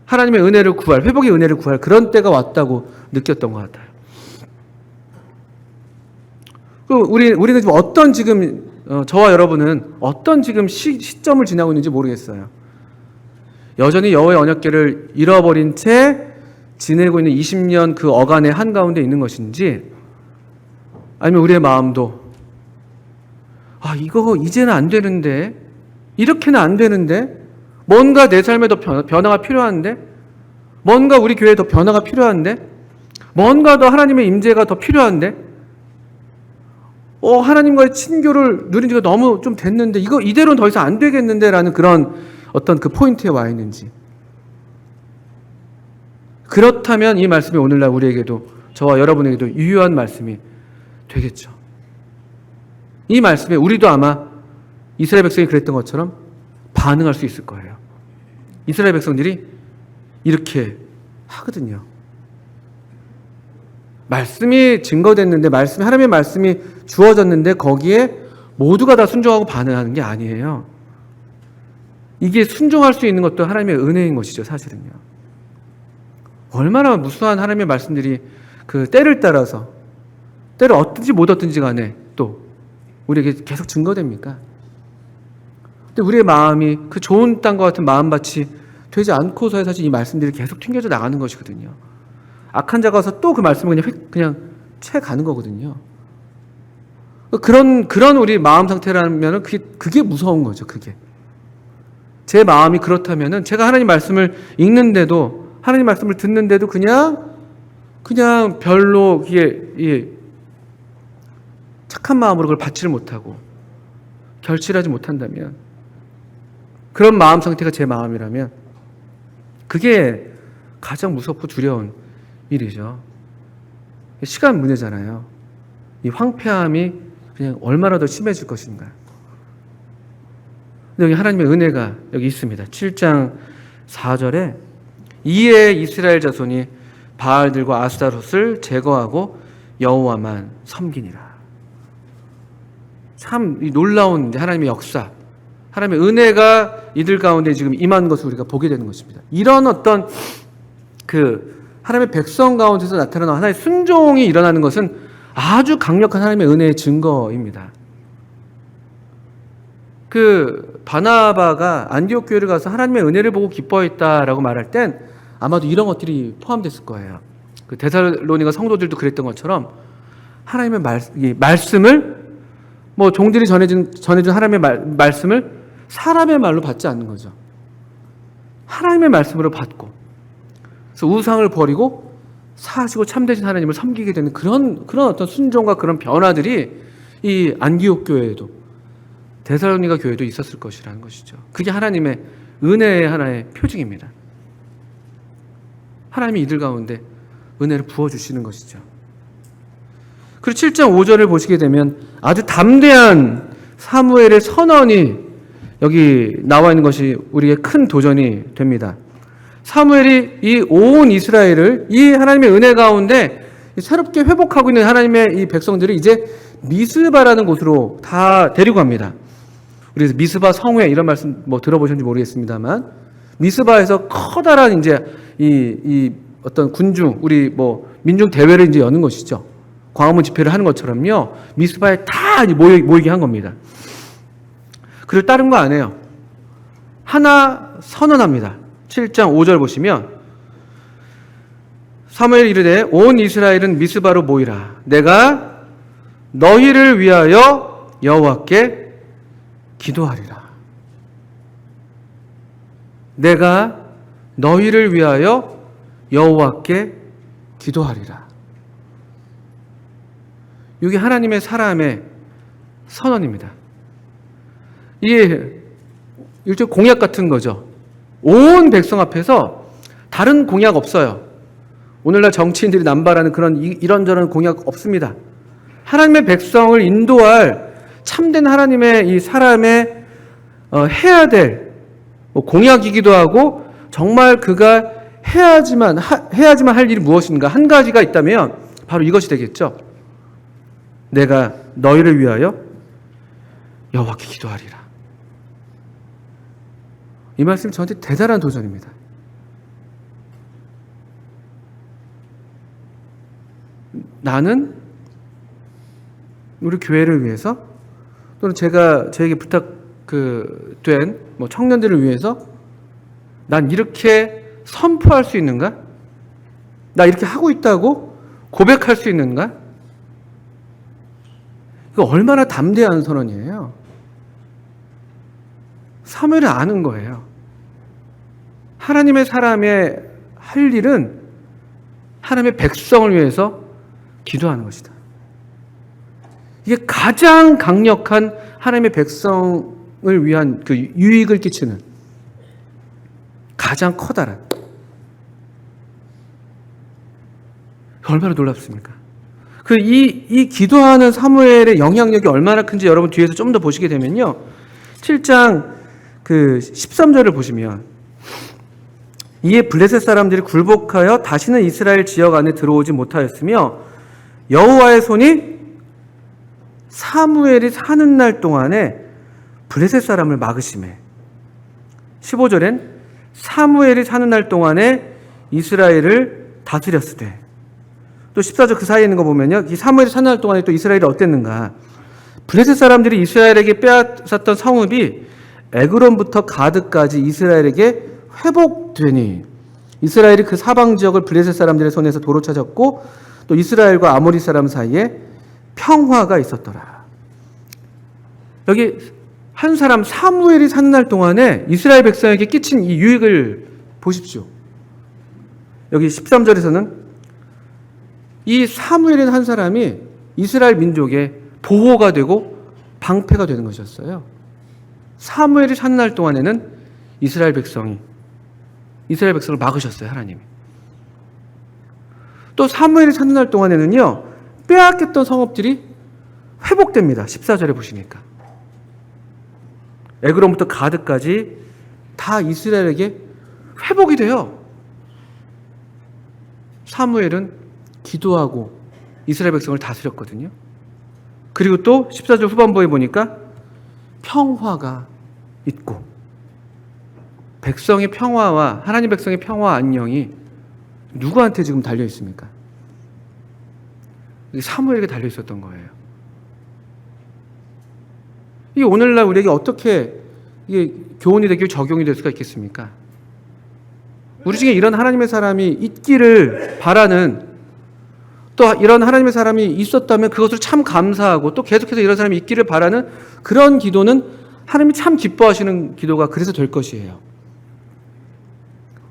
하나님의 은혜를 회복의 은혜를 구할 그런 때가 왔다고 느꼈던 것 같아요. 우리는 지금 저와 여러분은 어떤 지금 시점을 지나고 있는지 모르겠어요. 여전히 여호와의 언약궤를 잃어버린 채 지내고 있는 20년 그 어간의 한가운데 있는 것인지, 아니면 우리의 마음도 이거 이제는 안 되는데, 이렇게는 안 되는데, 뭔가 내 삶에 더 변화가 필요한데, 뭔가 우리 교회에 더 변화가 필요한데, 뭔가 더 하나님의 임재가 더 필요한데, 하나님과의 친교를 누린 지가 너무 좀 됐는데, 이거 이대로는 더 이상 안 되겠는데 라는 그런 어떤 그 포인트에 와 있는지. 그렇다면 이 말씀이 오늘날 우리에게도, 저와 여러분에게도 유효한 말씀이 되겠죠. 이 말씀에 우리도 아마 이스라엘 백성이 그랬던 것처럼 반응할 수 있을 거예요. 이스라엘 백성들이 이렇게 하거든요. 말씀이 증거됐는데, 하나님의 말씀이 주어졌는데 거기에 모두가 다 순종하고 반응하는 게 아니에요. 이게 순종할 수 있는 것도 하나님의 은혜인 것이죠, 사실은요. 얼마나 무수한 하나님의 말씀들이 그 때를 따라서, 때를 얻든지 못 얻든지 간에 또 우리에게 계속 증거됩니까? 근데 우리의 마음이 그 좋은 땅과 같은 마음밭이 되지 않고서야 사실 이 말씀들이 계속 튕겨져 나가는 것이거든요. 악한 자가 와서 또 그 말씀을 그냥 채 가는 거거든요. 그런 우리 마음 상태라면 그게 무서운 거죠, 그게. 제 마음이 그렇다면은 제가 하나님 말씀을 읽는데도, 하나님 말씀을 듣는데도 그냥 별로 이게 착한 마음으로 그걸 받지를 못하고 결실하지 못한다면, 그런 마음 상태가 제 마음이라면 그게 가장 무섭고 두려운 일이죠. 시간 문제잖아요. 이 황폐함이 그냥 얼마나 더 심해질 것인가. 근데 여기 하나님의 은혜가 여기 있습니다. 7장 4절에 이에 이스라엘 자손이 바알들과 아스타롯을 제거하고 여호와만 섬기니라. 참 놀라운 하나님의 역사, 하나님의 은혜가 이들 가운데 지금 임한 것을 우리가 보게 되는 것입니다. 이런 어떤 하나님의 백성 가운데서 나타나는 하나의 순종이 일어나는 것은 아주 강력한 하나님의 은혜의 증거입니다. 바나바가 안디옥 교회를 가서 하나님의 은혜를 보고 기뻐했다라고 말할 땐 아마도 이런 것들이 포함됐을 거예요. 데살로니가 성도들도 그랬던 것처럼 하나님의 말씀을, 종들이 전해준 하나님의 말씀을 사람의 말로 받지 않는 거죠. 하나님의 말씀으로 받고, 그래서 우상을 버리고 사시고 참되신 하나님을 섬기게 되는 그런 어떤 순종과 그런 변화들이 이 안디옥 교회에도, 데살로니가 교회도 있었을 것이라는 것이죠. 그게 하나님의 은혜의 하나의 표징입니다. 하나님이 이들 가운데 은혜를 부어주시는 것이죠. 그리고 7장 5절을 보시게 되면 아주 담대한 사무엘의 선언이 여기 나와 있는 것이 우리의 큰 도전이 됩니다. 사무엘이 이 온 이스라엘을 이 하나님의 은혜 가운데 새롭게 회복하고 있는 하나님의 이 백성들을 이제 미스바라는 곳으로 다 데리고 갑니다. 그래서 미스바 성회, 이런 말씀 들어보셨는지 모르겠습니다만, 미스바에서 커다란 이제 이 어떤 군중, 우리 민중 대회를 이제 여는 것이죠. 광화문 집회를 하는 것처럼요. 미스바에 다 모이게 한 겁니다. 그리고 다른 거 안 해요. 하나 선언합니다. 7장 5절 보시면 사무엘이 이르되 온 이스라엘은 미스바로 모이라. 내가 너희를 위하여 여호와께 기도하리라. 내가 너희를 위하여 여호와께 기도하리라. 이게 하나님의 사람의 선언입니다. 이게 일종의 공약 같은 거죠. 온 백성 앞에서 다른 공약 없어요. 오늘날 정치인들이 남발하는 그런 이런저런 공약 없습니다. 하나님의 백성을 인도할 참된 하나님의 이 사람의 해야 될 공약이기도 하고, 정말 그가 해야지만 할 일이 무엇인가 한 가지가 있다면 바로 이것이 되겠죠. 내가 너희를 위하여 여호와께 기도하리라. 이 말씀이 저한테 대단한 도전입니다. 나는 우리 교회를 위해서, 또는 저에게 부탁된 청년들을 위해서 난 이렇게 선포할 수 있는가? 나 이렇게 하고 있다고 고백할 수 있는가? 이거 얼마나 담대한 선언이에요. 사무엘은 아는 거예요. 하나님의 사람의 할 일은 하나님의 백성을 위해서 기도하는 것이다. 이게 가장 강력한 하나님의 백성을 위한 그 유익을 끼치는 가장 커다란, 얼마나 놀랍습니까? 이 기도하는 사무엘의 영향력이 얼마나 큰지 여러분 뒤에서 좀 더 보시게 되면요. 7장 13절을 보시면, 이에 블레셋 사람들이 굴복하여 다시는 이스라엘 지역 안에 들어오지 못하였으며 여호와의 손이 사무엘이 사는 날 동안에 블레셋 사람을 막으시매. 15절엔 사무엘이 사는 날 동안에 이스라엘을 다스렸으되. 또 14절 그 사이에 있는 거 보면요, 이 사무엘이 사는 날 동안에 또 이스라엘이 어땠는가? 블레셋 사람들이 이스라엘에게 빼앗았던 성읍이 에그론부터 가드까지 이스라엘에게 회복되니 이스라엘이 그 사방 지역을 블레셋 사람들의 손에서 도로 찾았고 또 이스라엘과 아모리 사람 사이에 평화가 있었더라. 여기 한 사람 사무엘이 사는 날 동안에 이스라엘 백성에게 끼친 이 유익을 보십시오. 여기 13절에서는 이 사무엘인 한 사람이 이스라엘 민족의 보호가 되고 방패가 되는 것이었어요. 사무엘이 사는 날 동안에는 이스라엘 백성을 막으셨어요, 하나님이. 또 사무엘이 사는 날 동안에는요, 빼앗겼던 성읍들이 회복됩니다. 14절에 보시니까. 에그론부터 가드까지 다 이스라엘에게 회복이 돼요. 사무엘은 기도하고 이스라엘 백성을 다스렸거든요. 그리고 또 14절 후반부에 보니까 평화가 있고, 백성의 평화와 하나님 백성의 평화 안녕이 누구한테 지금 달려 있습니까? 사무엘에게 달려 있었던 거예요. 이게 오늘날 우리에게 어떻게 이게 교훈이 되고 적용이 될 수가 있겠습니까? 우리 중에 이런 하나님의 사람이 있기를 바라는, 또 이런 하나님의 사람이 있었다면 그것을 참 감사하고 또 계속해서 이런 사람이 있기를 바라는 그런 기도는 하나님이 참 기뻐하시는 기도가 그래서 될 것이에요.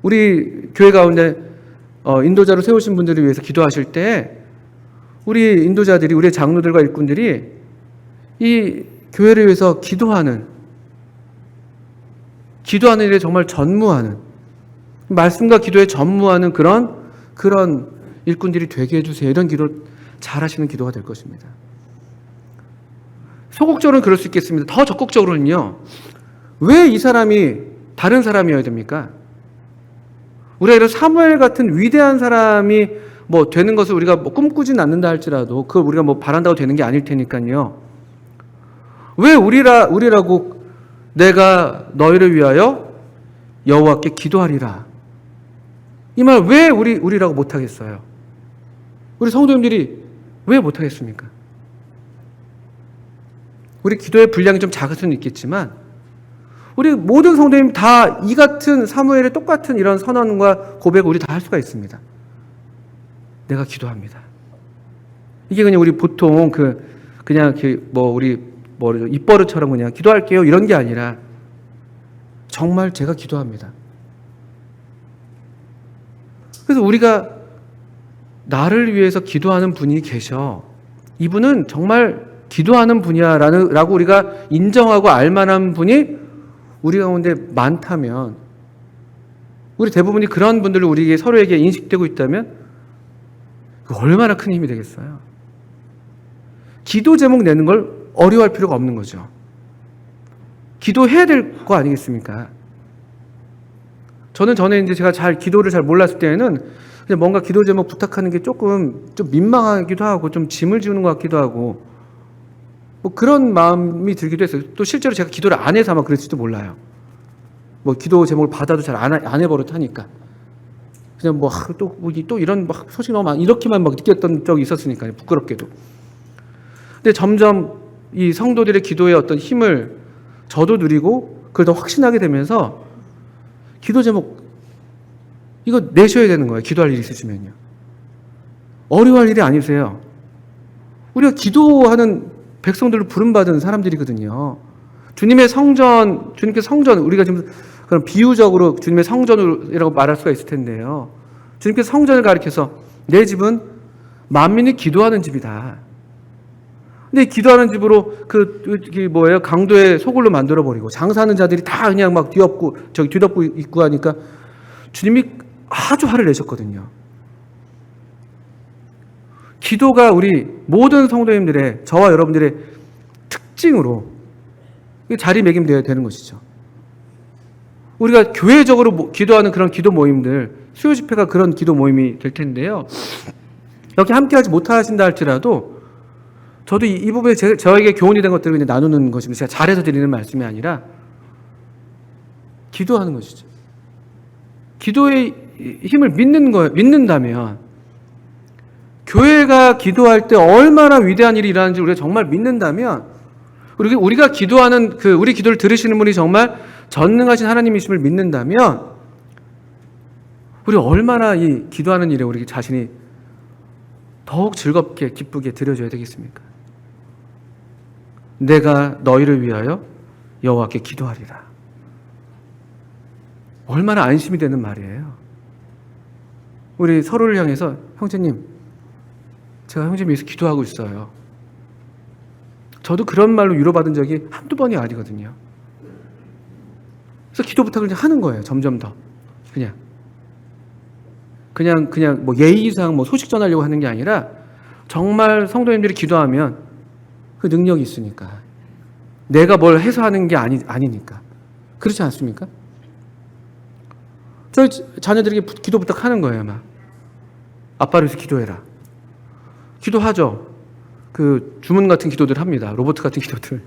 우리 교회 가운데 인도자로 세우신 분들을 위해서 기도하실 때 우리 인도자들이, 우리 장로들과 일꾼들이 이 교회를 위해서 기도하는 일에 정말 전무하는, 말씀과 기도에 전무하는 그런 일꾼들이 되게 해주세요. 이런 기도 잘하시는 기도가 될 것입니다. 소극적으로는 그럴 수 있겠습니다. 더 적극적으로는요, 왜 이 사람이 다른 사람이어야 됩니까? 우리가 이런 사무엘 같은 위대한 사람이 되는 것을 우리가 꿈꾸진 않는다 할지라도 그걸 우리가 바란다고 되는 게 아닐 테니까요. 왜 우리라고 내가 너희를 위하여 여호와께 기도하리라, 이 말 왜 우리라고 못하겠어요? 우리 성도님들이 왜 못하겠습니까? 우리 기도의 분량이 좀 작을 수는 있겠지만 우리 모든 성도님 다 이 같은 사무엘의 똑같은 이런 선언과 고백을 우리 다 할 수가 있습니다. 내가 기도합니다. 이게 그냥 우리 보통 그냥 우리 입버릇처럼 그냥 기도할게요 이런 게 아니라 정말 제가 기도합니다. 그래서 우리가 나를 위해서 기도하는 분이 계셔, 이분은 정말 기도하는 분이야 라고 우리가 인정하고 알만한 분이 우리 가운데 많다면, 우리 대부분이 그런 분들을 우리에게 서로에게 인식되고 있다면 얼마나 큰 힘이 되겠어요. 기도 제목 내는 걸 어려워할 필요가 없는 거죠. 기도해야 될 거 아니겠습니까? 저는 전에 이제 제가 기도를 잘 몰랐을 때에는 그냥 뭔가 기도 제목 부탁하는 게 조금 좀 민망하기도 하고 좀 짐을 지우는 것 같기도 하고 그런 마음이 들기도 했어요. 또 실제로 제가 기도를 안 해서 아마 그랬을지도 몰라요. 기도 제목을 받아도 잘 안 해버릇하니까 그냥 또 이런 소식 너무 많이 이렇게만 느꼈던 적이 있었으니까요. 부끄럽게도. 근데 점점 이 성도들의 기도의 어떤 힘을 저도 누리고 그걸 더 확신하게 되면서 기도 제목 이거 내셔야 되는 거예요. 기도할 일이 있으시면요. 어려워할 일이 아니세요. 우리가 기도하는 백성들로 부름받은 사람들이거든요. 주님의 성전, 주님께서 성전, 우리가 지금 그런 비유적으로 주님의 성전이라고 말할 수가 있을 텐데요. 주님께서 성전을 가리켜서 내 집은 만민이 기도하는 집이다. 근데 기도하는 집으로 강도의 소굴로 만들어버리고 장사하는 자들이 다 그냥 막 뒤덮고 있고 하니까 주님이 아주 화를 내셨거든요. 기도가 우리 모든 성도님들의, 저와 여러분들의 특징으로 자리매김되어야 되는 것이죠. 우리가 교회적으로 기도하는 그런 기도 모임들, 수요 집회가 그런 기도 모임이 될 텐데요. 여기 함께하지 못하신다 할지라도 저도 이 부분에 저에게 교훈이 된 것들을 그냥 나누는 것입니다. 제가 잘해서 드리는 말씀이 아니라 기도하는 것이죠. 기도의 힘을 믿는다면 교회가 기도할 때 얼마나 위대한 일이 일어나는지 우리가 정말 믿는다면 우리가 기도하는 우리 기도를 들으시는 분이 정말 전능하신 하나님이심을 믿는다면 우리 얼마나 이 기도하는 일에 우리 자신이 더욱 즐겁게 기쁘게 드려줘야 되겠습니까? 내가 너희를 위하여 여호와께 기도하리라. 얼마나 안심이 되는 말이에요. 우리 서로를 향해서 형제님, 제가 형제님 위해서 기도하고 있어요. 저도 그런 말로 위로받은 적이 한두 번이 아니거든요. 그래서 기도 부탁을 하는 거예요. 점점 더. 그냥 뭐 예의상 뭐 소식 전하려고 하는 게 아니라 정말 성도님들이 기도하면 그 능력이 있으니까. 내가 뭘 해서 하는 게 아니니까. 그렇지 않습니까? 저희 자녀들에게 기도 부탁하는 거예요. 막. 아빠를 위해서 기도해라. 기도하죠. 주문 같은 기도들 합니다. 로봇 같은 기도들.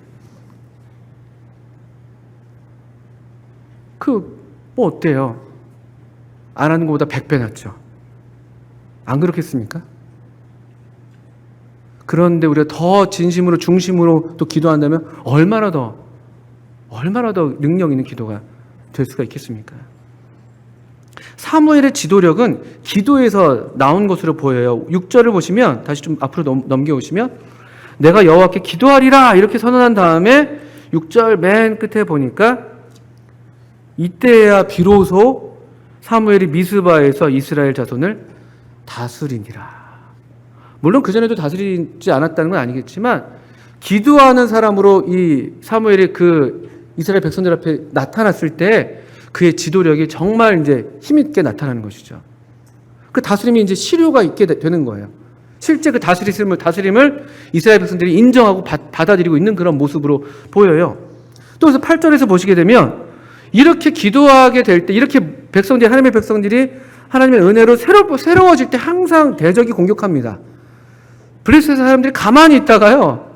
뭐 어때요? 안 하는 것보다 100배 낫죠. 안 그렇겠습니까? 그런데 우리가 더 진심으로 중심으로 또 기도한다면 얼마나 더 능력 있는 기도가 될 수가 있겠습니까? 사무엘의 지도력은 기도에서 나온 것으로 보여요. 6절을 보시면 다시 좀 앞으로 넘겨오시면 내가 여호와께 기도하리라 이렇게 선언한 다음에 6절 맨 끝에 보니까 이때야 비로소 사무엘이 미스바에서 이스라엘 자손을 다스리니라. 물론 그전에도 다스리지 않았다는 건 아니겠지만 기도하는 사람으로 이 사무엘이 이스라엘 백성들 앞에 나타났을 때 그의 지도력이 정말 이제 힘있게 나타나는 것이죠. 그 다스림이 이제 실효가 있게 되는 거예요. 실제 그 다스림을 이스라엘 백성들이 인정하고 받아들이고 있는 그런 모습으로 보여요. 또 그래서 8절에서 보시게 되면 이렇게 기도하게 될 때 이렇게 하나님의 백성들이 하나님의 은혜로 새로워질 때 항상 대적이 공격합니다. 블레셋 사람들이 가만히 있다가요.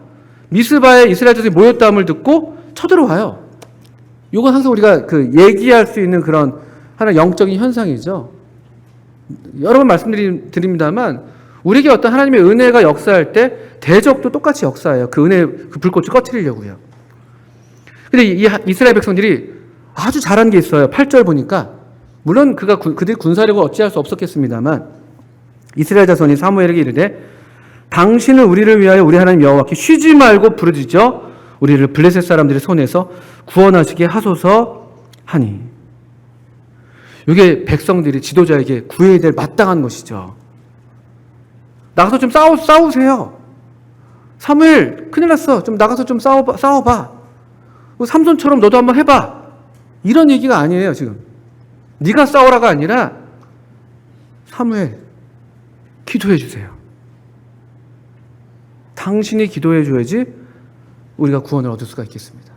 미스바에 이스라엘 자손이 모였다함을 듣고 쳐들어와요. 이건 항상 우리가 얘기할 수 있는 그런 하나의 영적인 현상이죠. 여러 번 말씀드립니다만 우리에게 어떤 하나님의 은혜가 역사할 때 대적도 똑같이 역사해요. 그 은혜, 그 불꽃을 꺼트리려고요. 근데 이 이스라엘 백성들이 아주 잘한 게 있어요. 8절 보니까 물론 그들이 군사력을 어찌할 수 없었겠습니다만 이스라엘 자손이 사무엘에게 이르되 당신은 우리를 위하여 우리 하나님 여호와께 쉬지 말고 부르짖어 우리를 블레셋 사람들의 손에서 구원하시게 하소서 하니. 이게 백성들이 지도자에게 구해야 될 마땅한 것이죠. 나가서 좀 싸우세요. 사무엘 큰일 났어. 좀 나가서 좀 싸워봐. 삼손처럼 너도 한번 해봐. 이런 얘기가 아니에요. 지금 네가 싸우라가 아니라 사무엘 기도해 주세요. 당신이 기도해 줘야지 우리가 구원을 얻을 수가 있겠습니다.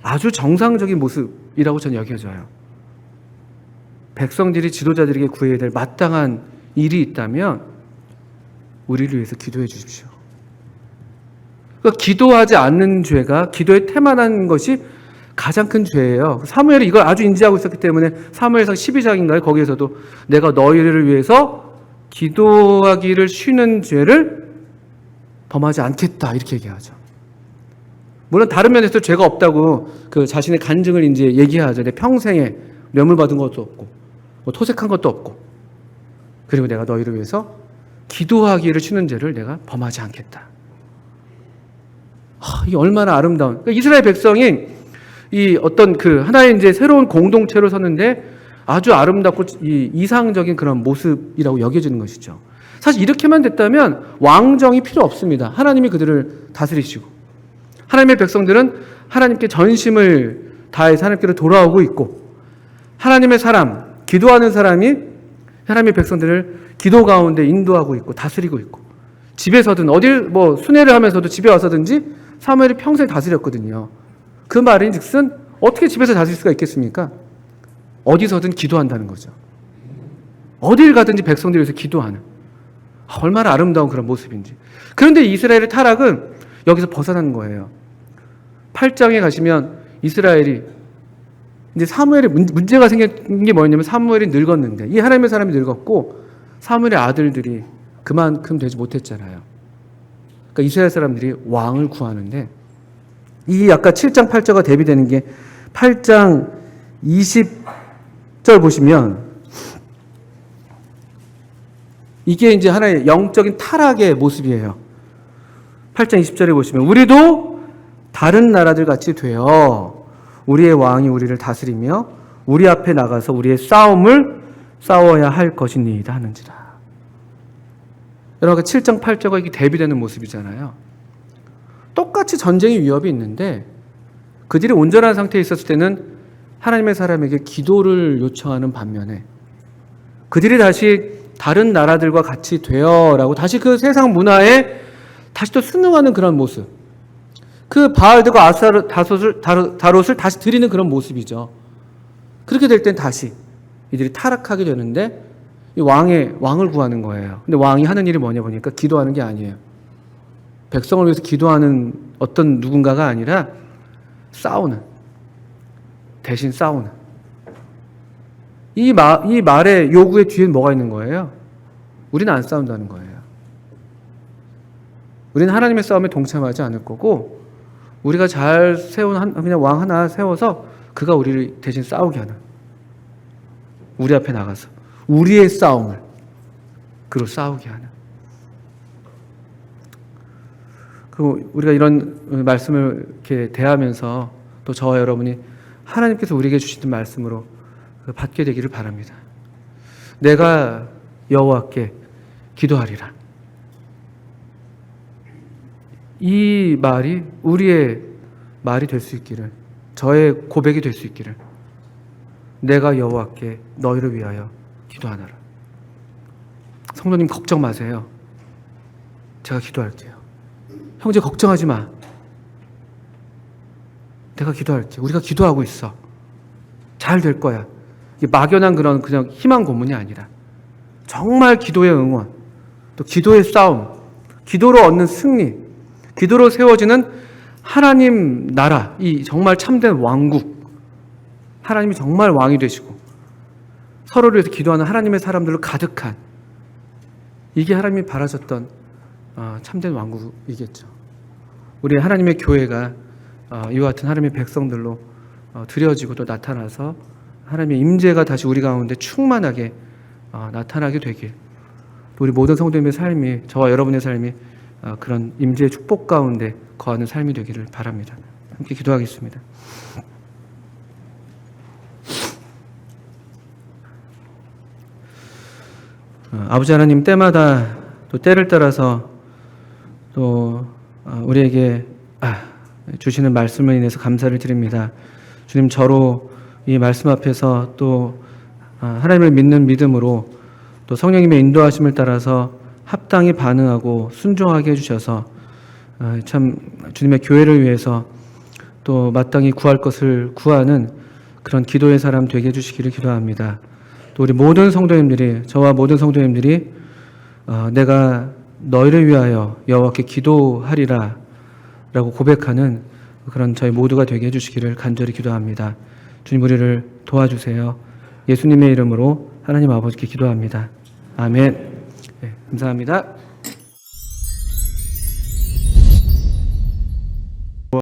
아주 정상적인 모습이라고 저는 여겨져요. 백성들이 지도자들에게 구해야 될 마땅한 일이 있다면 우리를 위해서 기도해 주십시오. 그러니까 기도하지 않는 죄가 기도에 태만한 것이 가장 큰 죄예요. 사무엘이 이걸 아주 인지하고 있었기 때문에 사무엘상 12장인가요? 거기에서도 내가 너희를 위해서 기도하기를 쉬는 죄를 범하지 않겠다 이렇게 얘기하죠. 물론 다른 면에서 죄가 없다고 자신의 간증을 이제 얘기하죠. 내 평생에 뇌물 받은 것도 없고 뭐 토색한 것도 없고, 그리고 내가 너희를 위해서 기도하기를 쉬는 죄를 내가 범하지 않겠다. 이게 얼마나 아름다운, 그러니까 이스라엘 백성이 이 어떤 그 하나의 이제 새로운 공동체로 섰는데 아주 아름답고 이상적인 그런 모습이라고 여겨지는 것이죠. 사실 이렇게만 됐다면 왕정이 필요 없습니다. 하나님이 그들을 다스리시고, 하나님의 백성들은 하나님께 전심을 다해서 하나님께로 돌아오고 있고, 하나님의 사람, 기도하는 사람이 하나님의 백성들을 기도 가운데 인도하고 있고 다스리고 있고, 집에서든 어딜 뭐 순회를 하면서도 집에 와서든지 사무엘이 평생 다스렸거든요. 그 말인즉슨 어떻게 집에서 다스릴 수가 있겠습니까? 어디서든 기도한다는 거죠. 어딜 가든지 백성들을 위해서 기도하는, 얼마나 아름다운 그런 모습인지. 그런데 이스라엘의 타락은 여기서 벗어나는 거예요. 8장에 가시면 이스라엘이 이제 사무엘에 문제가 생긴 게 뭐였냐면, 사무엘이 늙었는데, 이 하나님의 사람이 늙었고 사무엘의 아들들이 그만큼 되지 못했잖아요. 그러니까 이스라엘 사람들이 왕을 구하는데, 이 아까 7장 8절과 대비되는 게 8장 20절 보시면, 이게 이제 하나의 영적인 타락의 모습이에요. 8장 20절에 보시면, 우리도 다른 나라들 같이 되어 우리의 왕이 우리를 다스리며 우리 앞에 나가서 우리의 싸움을 싸워야 할 것이니이다 하는지라. 여러분, 7장 8절과 이게 대비되는 모습이잖아요. 똑같이 전쟁의 위협이 있는데 그들이 온전한 상태에 있었을 때는 하나님의 사람에게 기도를 요청하는 반면에, 그들이 다시 다른 나라들과 같이 되어라고 다시 그 세상 문화에 다시 또 순응하는 그런 모습, 그 바알들과 다롯을 다시 드리는 그런 모습이죠. 그렇게 될 땐 다시 이들이 타락하게 되는데 이 왕을 구하는 거예요. 근데 왕이 하는 일이 뭐냐 보니까 기도하는 게 아니에요. 백성을 위해서 기도하는 어떤 누군가가 아니라 대신 싸우는. 이 말의 요구의 뒤엔 뭐가 있는 거예요? 우리는 안 싸운다는 거예요. 우리는 하나님의 싸움에 동참하지 않을 거고, 우리가 잘 세운 그냥 왕 하나 세워서 그가 우리를 대신 싸우게 하는, 우리 앞에 나가서 우리의 싸움을 그로 싸우게 하는. 그리고 우리가 이런 말씀을 이렇게 대하면서 또 저와 여러분이 하나님께서 우리에게 주시는 말씀으로 받게 되기를 바랍니다. 내가 여호와께 기도하리라. 이 말이 우리의 말이 될 수 있기를, 저의 고백이 될 수 있기를, 내가 여호와께 너희를 위하여 기도하노라. 성도님 걱정 마세요. 제가 기도할게요. 형제 걱정하지 마. 내가 기도할게. 우리가 기도하고 있어. 잘 될 거야. 이게 막연한 그냥 희망 고문이 아니라 정말 기도의 응원, 또 기도의 싸움, 기도로 얻는 승리, 기도로 세워지는 하나님 나라, 이 정말 참된 왕국, 하나님이 정말 왕이 되시고 서로를 위해서 기도하는 하나님의 사람들로 가득한, 이게 하나님이 바라셨던 참된 왕국이겠죠. 우리 하나님의 교회가 이와 같은 하나님의 백성들로 드려지고 또 나타나서 하나님의 임재가 다시 우리 가운데 충만하게 나타나게 되길, 또 우리 모든 성도님의 삶이, 저와 여러분의 삶이 그런 임재의 축복 가운데 거하는 삶이 되기를 바랍니다. 함께 기도하겠습니다. 아버지 하나님, 때마다 또 때를 따라서 또 우리에게 주시는 말씀을 인해서 감사를 드립니다. 주님, 저로 이 말씀 앞에서 또 하나님을 믿는 믿음으로 또 성령님의 인도하심을 따라서 합당히 반응하고 순종하게 해주셔서 참 주님의 교회를 위해서 또 마땅히 구할 것을 구하는 그런 기도의 사람 되게 해주시기를 기도합니다. 또 우리 모든 성도님들이, 저와 모든 성도님들이 내가 너희를 위하여 여호와께 기도하리라 라고 고백하는 그런 저희 모두가 되게 해주시기를 간절히 기도합니다. 주님, 우리를 도와주세요. 예수님의 이름으로 하나님 아버지께 기도합니다. 아멘. 네, 감사합니다.